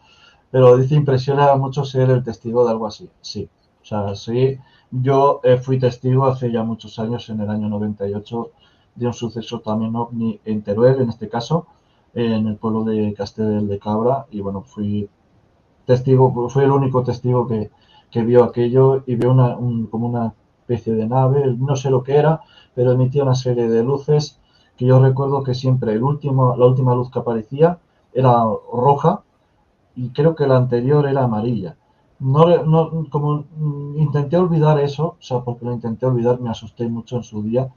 Speaker 1: pero dice impresiona mucho ser el testigo de algo así. Sí, o sea, sí, yo fui testigo hace ya muchos años, en el año 98, de un suceso también ovni en Teruel, en este caso, en el pueblo de Castel de Cabra, y bueno, fui el único testigo que vio aquello y vio como una especie de nave, no sé lo que era, pero emitía una serie de luces que yo recuerdo que siempre la última luz que aparecía era roja y creo que la anterior era amarilla. Como intenté olvidar eso, o sea, porque lo intenté olvidar, me asusté mucho en su día.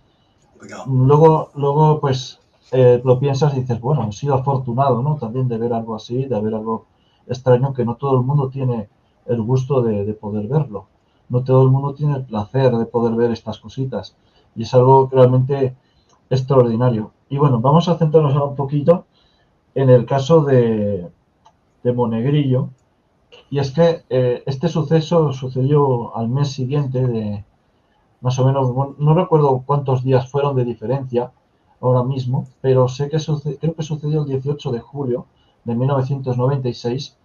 Speaker 2: Bueno,
Speaker 1: Luego pues lo piensas y dices, bueno, he sido afortunado, ¿no? También de ver algo así, de ver algo extraño que no todo el mundo tiene el gusto de poder verlo. No todo el mundo tiene el placer de poder ver estas cositas. Y es algo realmente extraordinario. Y bueno, vamos a centrarnos ahora un poquito en el caso de Monegrillo. Y es que este suceso sucedió al mes siguiente de, más o menos, bueno, no recuerdo cuántos días fueron de diferencia ahora mismo, pero sé que creo que sucedió el 18 de julio de 1996,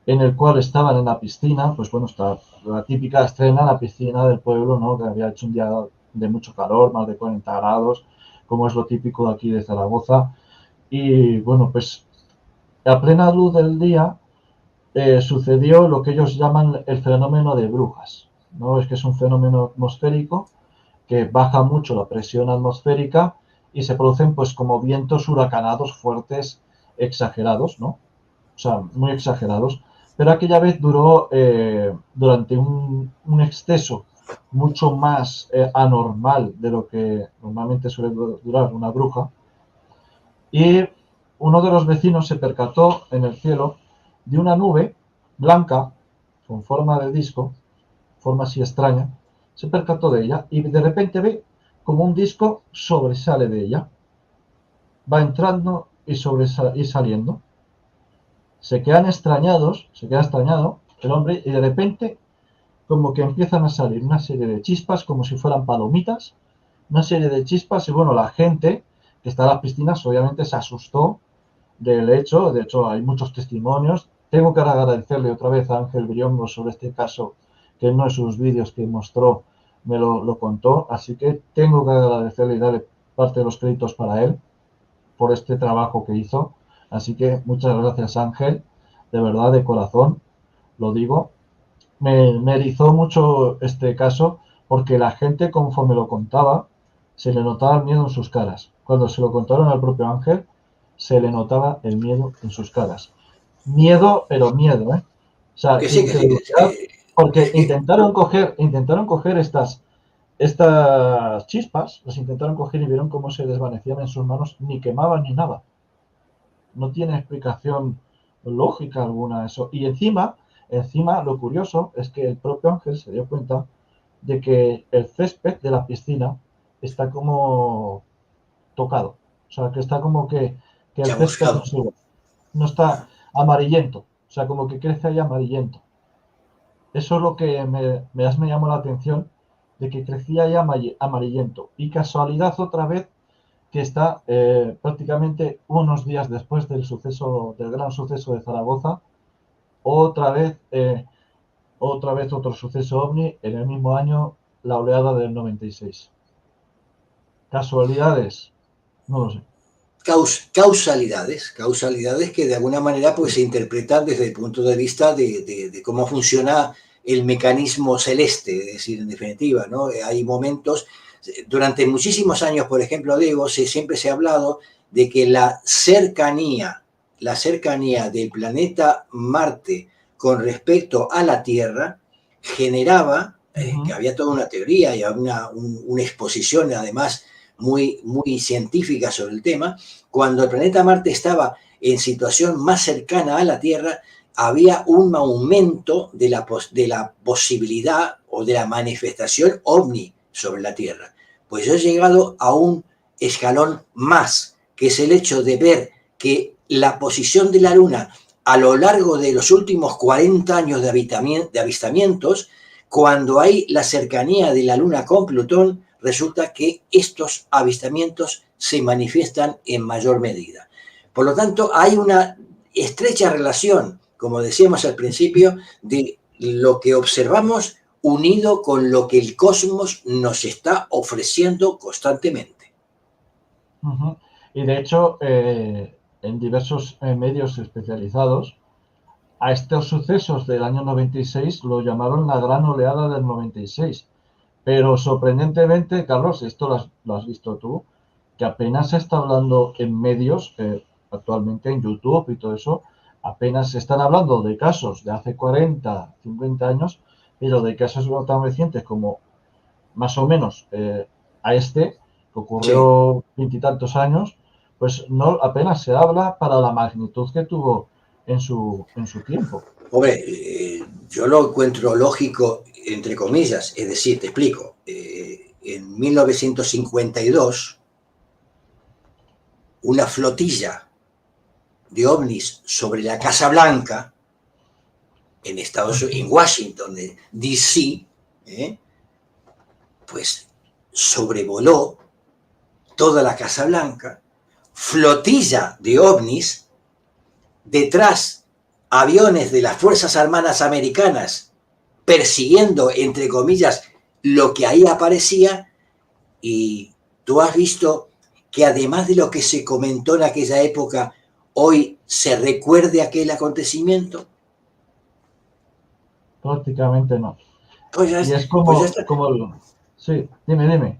Speaker 1: en el cual estaban en la piscina, pues bueno, está la típica escena, la piscina del pueblo, ¿no? Que había hecho un día de mucho calor, más de 40 grados, como es lo típico de aquí de Zaragoza. Y bueno, pues a plena luz del día sucedió lo que ellos llaman el fenómeno de brujas, ¿no? Es que es un fenómeno atmosférico que baja mucho la presión atmosférica y se producen pues como vientos huracanados fuertes, exagerados, ¿no? O sea, muy exagerados. Pero aquella vez duró durante un exceso mucho más anormal de lo que normalmente suele durar una bruja. Y uno de los vecinos se percató en el cielo de una nube blanca con forma de disco, forma así extraña, se percató de ella y de repente ve como un disco sobresale de ella, va entrando y saliendo. Se quedan extrañados, se queda extrañado el hombre y de repente como que empiezan a salir una serie de chispas como si fueran palomitas, una serie de chispas y bueno, la gente que está en las piscinas obviamente se asustó del hecho, de hecho hay muchos testimonios. Tengo que agradecerle otra vez a Ángel Briongo sobre este caso, que en uno de sus vídeos que mostró me lo contó, así que tengo que agradecerle y darle parte de los créditos para él por este trabajo que hizo. Así que muchas gracias Ángel, de verdad, de corazón, lo digo. Me erizó mucho este caso porque la gente conforme lo contaba se le notaba el miedo en sus caras. Cuando se lo contaron al propio Ángel, se le notaba el miedo en sus caras. Miedo, pero miedo, ¿eh? O sea,
Speaker 2: Que sí, que sí,
Speaker 1: incredulidad, porque
Speaker 2: es que
Speaker 1: intentaron coger estas chispas, las intentaron coger y vieron cómo se desvanecían en sus manos, ni quemaban ni nada. No tiene explicación lógica alguna eso. Y encima, lo curioso es que el propio Ángel se dio cuenta de que el césped de la piscina está como tocado. O sea, que está como que el césped
Speaker 2: chamuscado.
Speaker 1: no está amarillento. O sea, como que crece ahí amarillento. Eso es lo que me llamó la atención, de que crecía ahí amarillento. Y casualidad otra vez que está prácticamente unos días después del gran suceso de Zaragoza, otra vez, otro suceso ovni en el mismo año, la oleada del 96. ¿Casualidades? No lo sé.
Speaker 2: Causalidades que de alguna manera pues se interpretan desde el punto de vista de cómo funciona el mecanismo celeste, es decir, en definitiva, ¿no? Hay momentos, durante muchísimos años, por ejemplo, Diego, siempre se ha hablado de que la cercanía del planeta Marte con respecto a la Tierra generaba, que había toda una teoría y una exposición además muy científica sobre el tema. Cuando el planeta Marte estaba en situación más cercana a la Tierra, había un aumento de la posibilidad o de la manifestación ovni sobre la Tierra. Pues yo he llegado a un escalón más, que es el hecho de ver que la posición de la Luna a lo largo de los últimos 40 años de avistamientos, cuando hay la cercanía de la Luna con Plutón, resulta que estos avistamientos se manifiestan en mayor medida. Por lo tanto, hay una estrecha relación, como decíamos al principio, de lo que observamos unido con lo que el cosmos nos está ofreciendo constantemente.
Speaker 1: Y de hecho, en diversos medios especializados, a estos sucesos del año 96 lo llamaron la gran oleada del 96. Pero sorprendentemente, Carlos, esto lo has visto tú, que apenas se está hablando en medios, actualmente en YouTube y todo eso, apenas se están hablando de casos de hace 40, 50 años, pero de casos no tan recientes como más o menos a este, que
Speaker 2: Sí.
Speaker 1: ocurrió veintitantos años, pues no apenas se habla para la magnitud que tuvo en su tiempo.
Speaker 2: Hombre, yo lo encuentro lógico, entre comillas, es decir, te explico. En 1952, una flotilla de ovnis sobre la Casa Blanca, en Washington, D.C., pues sobrevoló toda la Casa Blanca, flotilla de ovnis, detrás aviones de las Fuerzas Armadas Americanas persiguiendo, entre comillas, lo que ahí aparecía, y tú has visto que además de lo que se comentó en aquella época, hoy se recuerde aquel acontecimiento.
Speaker 1: Prácticamente no.
Speaker 2: Pues ya,
Speaker 1: Y es
Speaker 2: pues ya está.
Speaker 1: sí, dime.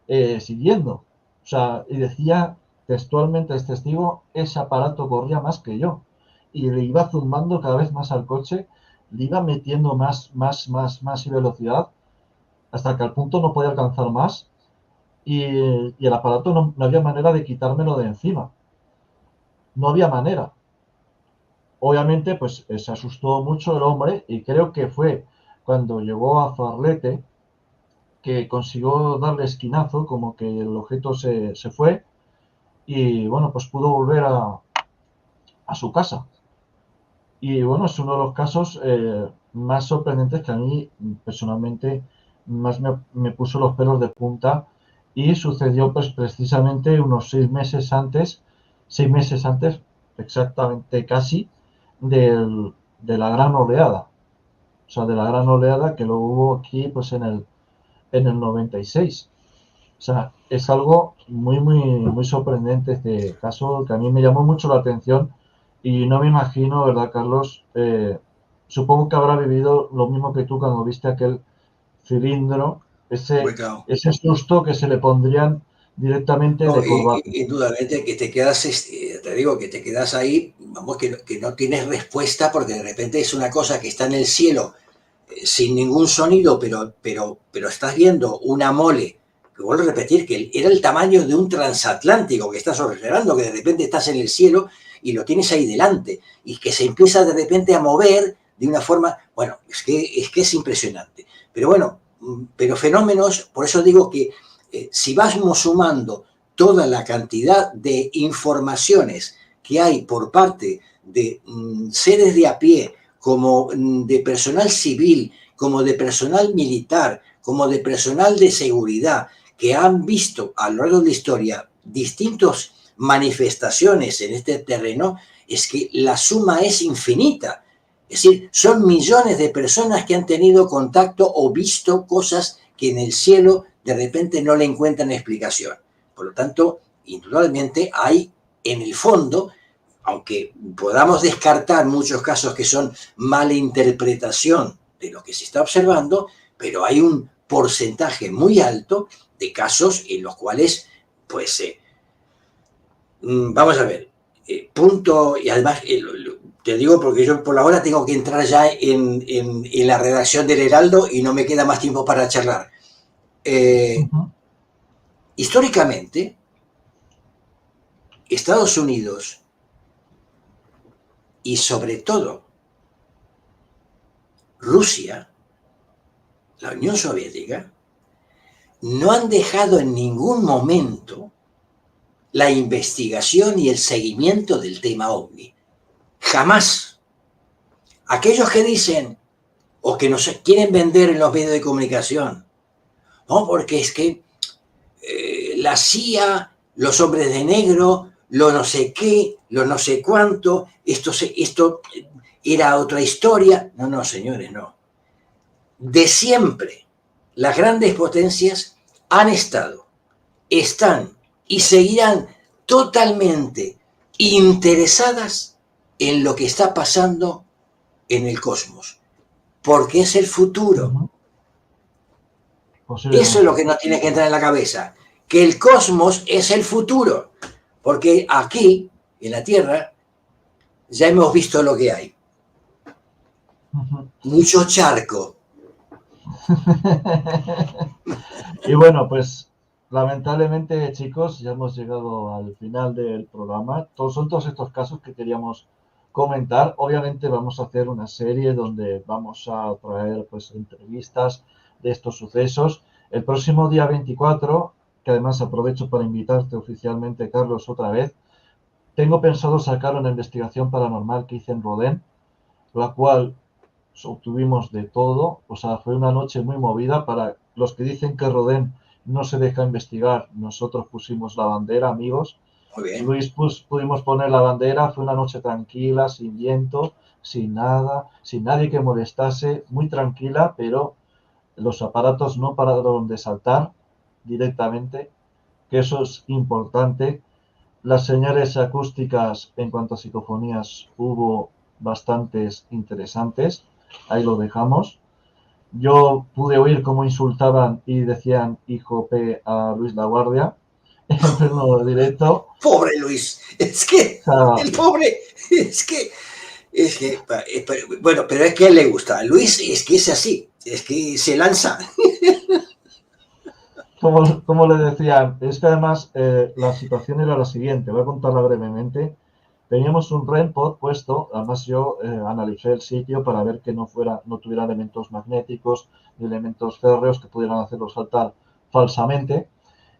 Speaker 1: siguiendo. O sea, y decía textualmente el testigo, ese aparato corría más que yo. Y le iba zumbando cada vez más al coche, le iba metiendo más y velocidad, hasta que al punto no podía alcanzar más. Y el aparato no había manera de quitármelo de encima. No había manera. Obviamente, pues se asustó mucho el hombre y creo que fue cuando llegó a Zarlete que consiguió darle esquinazo, como que el objeto se fue y bueno, pues pudo volver a su casa. Y bueno, es uno de los casos más sorprendentes que a mí personalmente más me puso los pelos de punta y sucedió pues precisamente unos 6 meses antes, exactamente casi, de la gran oleada. O sea, de la gran oleada que lo hubo aquí pues en el 96. O sea, es algo muy sorprendente este caso que a mí me llamó mucho la atención y no me imagino, ¿verdad, Carlos? Supongo que habrá vivido lo mismo que tú cuando viste aquel cilindro, ese,
Speaker 2: Ubicado.
Speaker 1: ese susto que se le pondrían directamente
Speaker 2: No,
Speaker 1: de corbata.
Speaker 2: indudablemente que te quedas, te digo, que te quedas ahí, vamos, que no tienes respuesta porque de repente es una cosa que está en el cielo sin ningún sonido, pero estás viendo una mole, que vuelvo a repetir, que era el tamaño de un transatlántico que estás observando, que de repente estás en el cielo y lo tienes ahí delante, y que se empieza de repente a mover de una forma, bueno, es que es impresionante. Pero bueno, pero fenómenos, por eso digo que si vamos sumando toda la cantidad de informaciones que hay por parte de seres de a pie, como de personal civil, como de personal militar, como de personal de seguridad, que han visto a lo largo de la historia distintas manifestaciones en este terreno, es que la suma es infinita. Es decir, son millones de personas que han tenido contacto o visto cosas que en el cielo de repente no le encuentran explicación. Por lo tanto, indudablemente hay en el fondo, aunque podamos descartar muchos casos que son mala interpretación de lo que se está observando, pero hay un porcentaje muy alto de casos en los cuales, pues, vamos a ver, punto, y además, te digo porque yo por la hora tengo que entrar ya en la redacción del Heraldo y no me queda más tiempo para charlar.
Speaker 1: Ujú.
Speaker 2: Históricamente, Estados Unidos y sobre todo Rusia, la Unión Soviética, no han dejado en ningún momento la investigación y el seguimiento del tema OVNI. Jamás. Aquellos que dicen o que nos quieren vender en los medios de comunicación, no, porque es que la CIA, los hombres de negro, lo no sé qué, lo no sé cuánto, esto era otra historia. No, no, señores, no. De siempre, las grandes potencias han estado, están y seguirán totalmente interesadas en lo que está pasando en el cosmos, porque es el futuro.
Speaker 1: Ujú.
Speaker 2: Eso es lo
Speaker 1: Posiblemente.
Speaker 2: que nos tiene que entrar en la cabeza, que el cosmos es el futuro, porque aquí, en la Tierra, ya hemos visto lo que hay.
Speaker 1: Ujú.
Speaker 2: Mucho charco.
Speaker 1: Y bueno, pues lamentablemente, chicos, ya hemos llegado al final del programa. Son todos estos casos que queríamos comentar. Obviamente vamos a hacer una serie donde vamos a traer pues entrevistas de estos sucesos. El próximo día 24, que además aprovecho para invitarte oficialmente, Carlos, otra vez, tengo pensado sacar una investigación paranormal que hice en Rodén, la cual obtuvimos de todo, o sea, fue una noche muy movida. Para los que dicen que Rodén no se deja investigar, nosotros pusimos la bandera, amigos.
Speaker 2: Muy bien.
Speaker 1: Luis, pudimos poner la bandera, fue una noche tranquila, sin viento, sin nada, sin nadie que molestase, muy tranquila, pero los aparatos no pararon de saltar directamente, que eso es importante. Las señales acústicas en cuanto a psicofonías hubo bastantes interesantes, ahí lo dejamos. Yo pude oír cómo insultaban y decían hijo P a Luis Laguardia en pleno directo.
Speaker 2: Pobre Luis, es que
Speaker 1: O sea,
Speaker 2: el pobre, es que, bueno, pero es que a él le gusta. Luis es que es así, es que se lanza.
Speaker 1: como le decían, es que además la situación era la siguiente, voy a contarla brevemente. Teníamos un REMPod puesto, además yo analicé el sitio para ver que no tuviera elementos magnéticos ni elementos férreos que pudieran hacerlo saltar falsamente.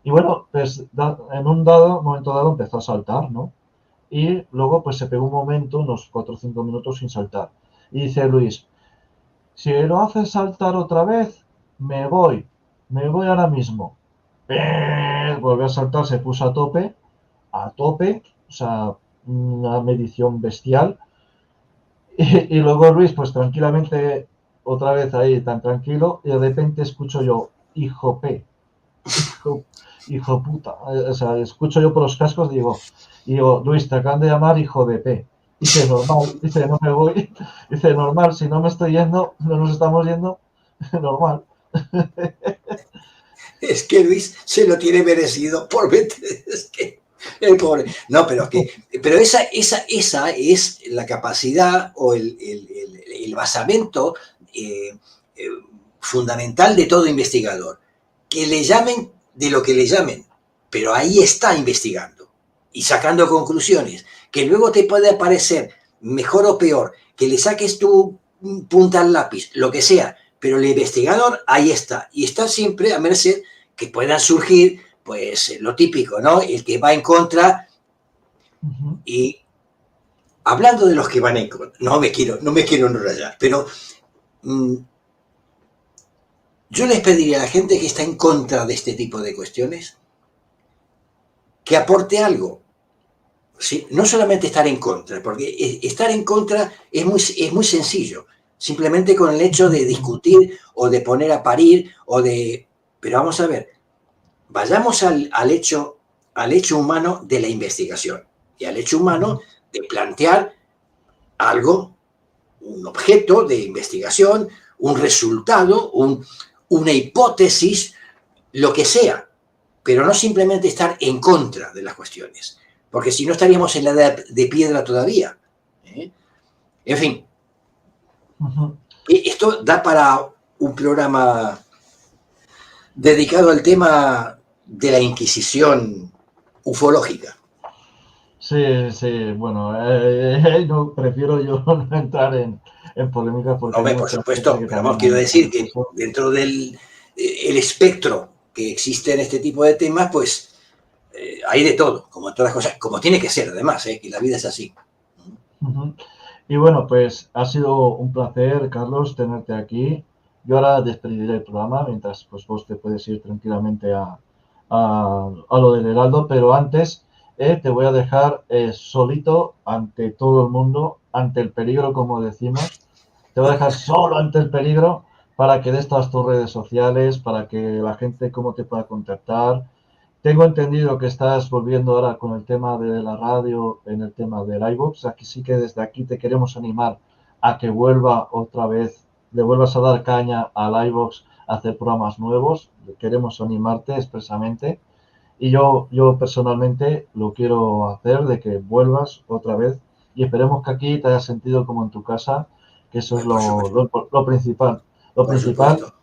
Speaker 1: Y bueno, pues en un momento dado empezó a saltar, ¿no? Y luego pues se pegó un momento, unos 4 o 5 minutos sin saltar. Y dice Luis, si lo haces saltar otra vez, me voy ahora mismo. Volvió a saltar, se puso a tope, o sea, una medición bestial. Y luego Luis, pues tranquilamente, otra vez ahí tan tranquilo, y de repente escucho yo, hijo P, hijo, hijo puta. O sea, escucho yo por los cascos y digo, Luis, te acaban de llamar hijo de P. Dice, normal, dice, no me voy. Dice, normal, si no me estoy yendo, no nos estamos yendo, normal.
Speaker 2: Es que Luis se lo tiene merecido por meter, es que el pobre. No, pero esa es la capacidad o el basamento eh, eh, fundamental de todo investigador. Que le llamen de lo que le llamen, pero ahí está investigando y sacando conclusiones. Que luego te puede parecer mejor o peor, que le saques tu punta al lápiz, lo que sea, pero el investigador ahí está y está siempre a merced que puedan surgir, pues lo típico, ¿no? El que va en contra y hablando de los que van en contra, no me quiero enrollar, pero yo les pediría a la gente que está en contra de este tipo de cuestiones que aporte algo. ¿Sí? No solamente estar en contra, porque estar en contra es muy sencillo, simplemente con el hecho de discutir o de poner a parir o de... Pero vamos a ver, vayamos al hecho humano de la investigación y al hecho humano de plantear algo, un objeto de investigación, un resultado, una hipótesis, lo que sea, pero no simplemente estar en contra de las cuestiones, porque si no estaríamos en la edad de piedra todavía. ¿Eh? En fin, esto da para un programa dedicado al tema de la Inquisición ufológica.
Speaker 1: Sí, sí, bueno, no, prefiero yo no entrar en polémicas porque hay
Speaker 2: Hombre, por
Speaker 1: mucha gente
Speaker 2: supuesto,
Speaker 1: que
Speaker 2: pero vamos,
Speaker 1: también
Speaker 2: quiero
Speaker 1: ha
Speaker 2: decir
Speaker 1: dicho
Speaker 2: que
Speaker 1: eso.
Speaker 2: dentro del el espectro que existe en este tipo de temas, pues hay de todo, como en todas las cosas, como tiene que ser además, que la vida es así.
Speaker 1: Ujú. Y bueno, pues ha sido un placer, Carlos, tenerte aquí. Yo ahora despediré el programa mientras pues vos te puedes ir tranquilamente a lo del Heraldo, pero antes te voy a dejar solito ante todo el mundo, ante el peligro, como decimos. Te voy a dejar solo ante el peligro para que des todas tus redes sociales, para que la gente cómo te pueda contactar. Tengo entendido que estás volviendo ahora con el tema de la radio, en el tema del iVoox. Aquí sí que desde aquí te queremos animar a que vuelva otra vez, le vuelvas a dar caña al iVoox a hacer programas nuevos. Queremos animarte expresamente. Y yo personalmente lo quiero hacer de que vuelvas otra vez y esperemos que aquí te hayas sentido como en tu casa, que eso es
Speaker 2: Pues por supuesto,
Speaker 1: lo principal. Lo
Speaker 2: por
Speaker 1: principal
Speaker 2: supuesto.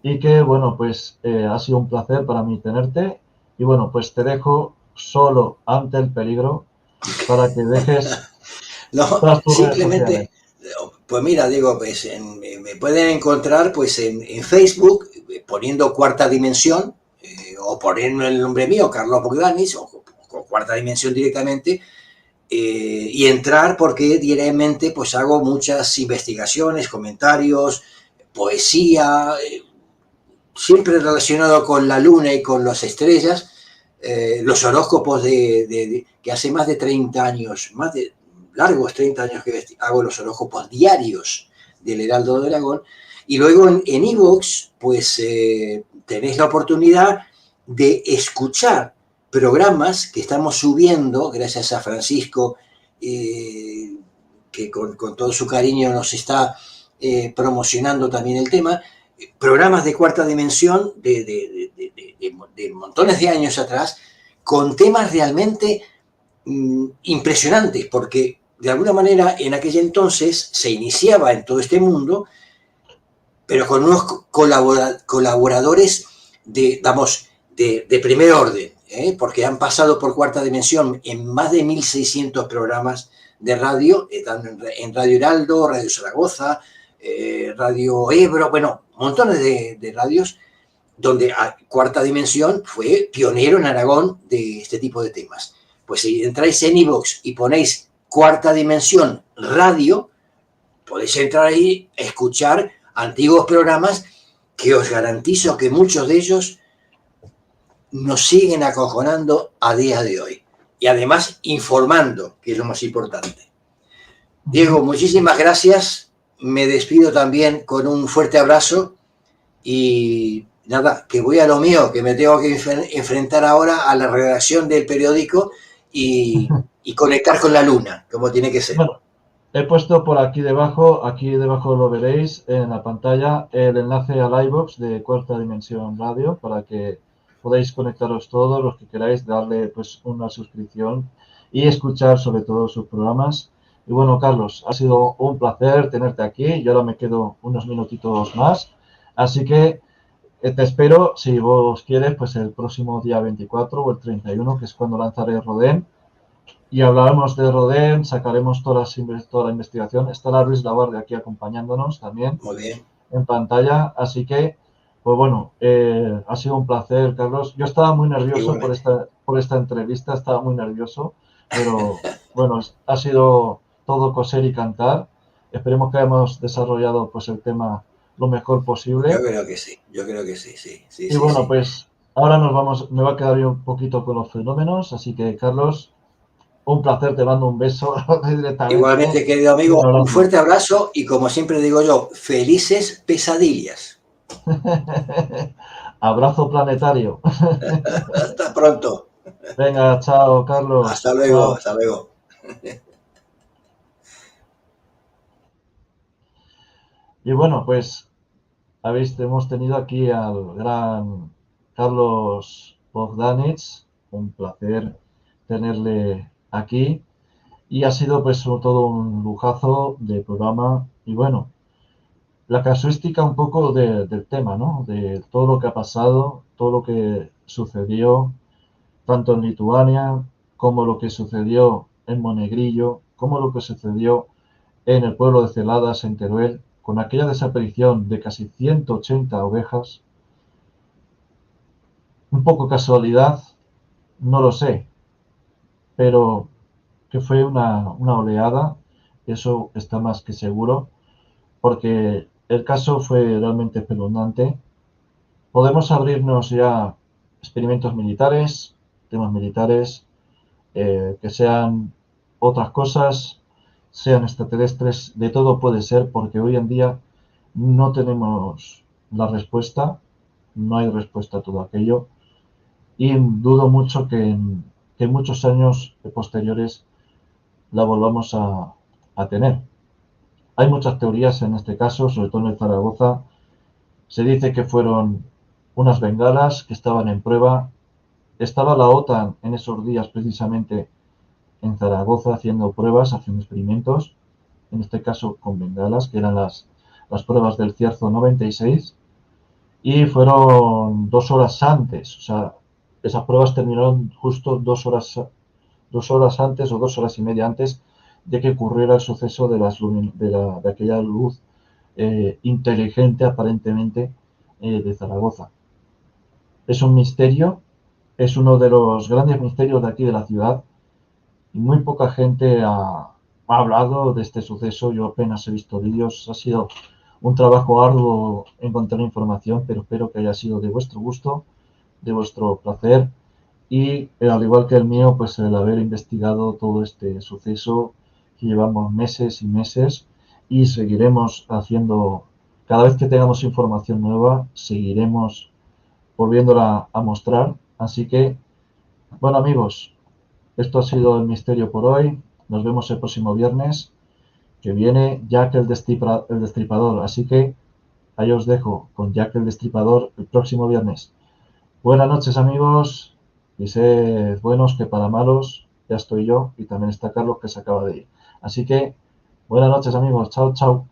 Speaker 1: y que, bueno, pues ha sido un placer para mí tenerte. Y bueno, pues te dejo solo ante el peligro para que dejes
Speaker 2: No,
Speaker 1: todas tus redes sociales.
Speaker 2: simplemente, pues mira, digo, pues me pueden encontrar pues en Facebook poniendo Cuarta Dimensión o poniendo el nombre mío, Carlos Bogdanis, o Cuarta Dimensión directamente, y entrar porque diariamente pues hago muchas investigaciones, comentarios, poesía, siempre relacionado con la luna y con las estrellas, los horóscopos que hace más de 30 años, más de largos 30 años que hago los horóscopos diarios del Heraldo de Aragón, y luego en iVoox, pues tenéis la oportunidad de escuchar programas que estamos subiendo, gracias a Francisco, que con todo su cariño nos está promocionando también el tema, programas de cuarta dimensión de montones de años atrás, con temas realmente impresionantes, porque de alguna manera en aquel entonces se iniciaba en todo este mundo, pero con unos colaboradores de primer orden, porque han pasado por cuarta dimensión en más de 1.600 programas de radio, en Radio Heraldo, Radio Zaragoza, Radio Ebro, bueno, montones de radios, donde a Cuarta Dimensión fue pionero en Aragón de este tipo de temas. Pues si entráis en iVoox y ponéis Cuarta Dimensión Radio, podéis entrar ahí a escuchar antiguos programas que os garantizo que muchos de ellos nos siguen acojonando a día de hoy. Y además informando, que es lo más importante. Diego, muchísimas gracias. Me despido también con un fuerte abrazo y nada, que voy a lo mío, que me tengo que enfrentar ahora a la redacción del periódico y conectar con la luna, como tiene que ser.
Speaker 1: Bueno, he puesto por aquí debajo lo veréis en la pantalla, el enlace al iVoox de Cuarta Dimensión Radio para que podáis conectaros todos los que queráis, darle pues una suscripción y escuchar sobre todo sus programas. Y bueno, Carlos, ha sido un placer tenerte aquí. Yo ahora me quedo unos minutitos más. Así que te espero, si vos quieres, pues el próximo día 24 o el 31, que es cuando lanzaré Rodén. Y hablaremos de Rodén, sacaremos toda la investigación. Estará Luis Labarde aquí acompañándonos también.
Speaker 2: Muy bien.
Speaker 1: En pantalla. Así que, pues bueno, ha sido un placer, Carlos. Yo estaba muy nervioso por esta entrevista, estaba muy nervioso, pero bueno, ha sido todo coser y cantar. Esperemos que hayamos desarrollado pues el tema lo mejor posible.
Speaker 2: Yo creo que sí, sí.
Speaker 1: Y bueno, pues ahora me va a quedar yo un poquito con los fenómenos, así que Carlos, un placer, te mando un beso directamente.
Speaker 2: Igualmente, querido amigo, un fuerte abrazo y como siempre digo yo, felices pesadillas.
Speaker 1: Abrazo planetario.
Speaker 2: Hasta pronto.
Speaker 1: Venga, chao, Carlos.
Speaker 2: Hasta luego, chao. Hasta luego.
Speaker 1: Y bueno, pues hemos tenido aquí al gran Carlos Bogdanich, un placer tenerle aquí y ha sido pues todo un lujazo de programa y bueno, la casuística un poco del tema, ¿no? De todo lo que ha pasado, todo lo que sucedió, tanto en Lituania como lo que sucedió en Monegrillo, como lo que sucedió en el pueblo de Celadas, en Teruel, con aquella desaparición de casi 180 ovejas. Un poco casualidad, no lo sé, pero que fue una oleada, eso está más que seguro, porque el caso fue realmente espeluznante. Podemos abrirnos ya a experimentos militares, temas militares, que sean otras cosas, sean extraterrestres, de todo puede ser, porque hoy en día no tenemos la respuesta, no hay respuesta a todo aquello, y dudo mucho que en muchos años posteriores la volvamos a tener. Hay muchas teorías en este caso, sobre todo en Zaragoza. Se dice que fueron unas bengalas que estaban en prueba. Estaba la OTAN en esos días precisamente en Zaragoza haciendo pruebas, haciendo experimentos, en este caso con bengalas, que eran las pruebas del Cierzo 96, y fueron 2 horas antes, o sea, esas pruebas terminaron justo 2 horas antes o 2 horas y media antes de que ocurriera el suceso de aquella luz inteligente aparentemente de Zaragoza. Es un misterio, es uno de los grandes misterios de aquí de la ciudad y muy poca gente ha hablado de este suceso. Yo apenas he visto vídeos, ha sido un trabajo arduo encontrar información, pero espero que haya sido de vuestro gusto, de vuestro placer y al igual que el mío, pues el haber investigado todo este suceso que llevamos meses y meses y seguiremos haciendo, cada vez que tengamos información nueva, seguiremos volviéndola a mostrar. Así que, bueno amigos, esto ha sido el misterio por hoy. Nos vemos el próximo viernes, que viene Jack el Destripador. Así que Ahí os dejo con Jack el Destripador el próximo viernes. Buenas noches, amigos, y sed buenos, que para malos ya estoy yo y también está Carlos, que se acaba de ir. Así que buenas noches, amigos. Chao, chao.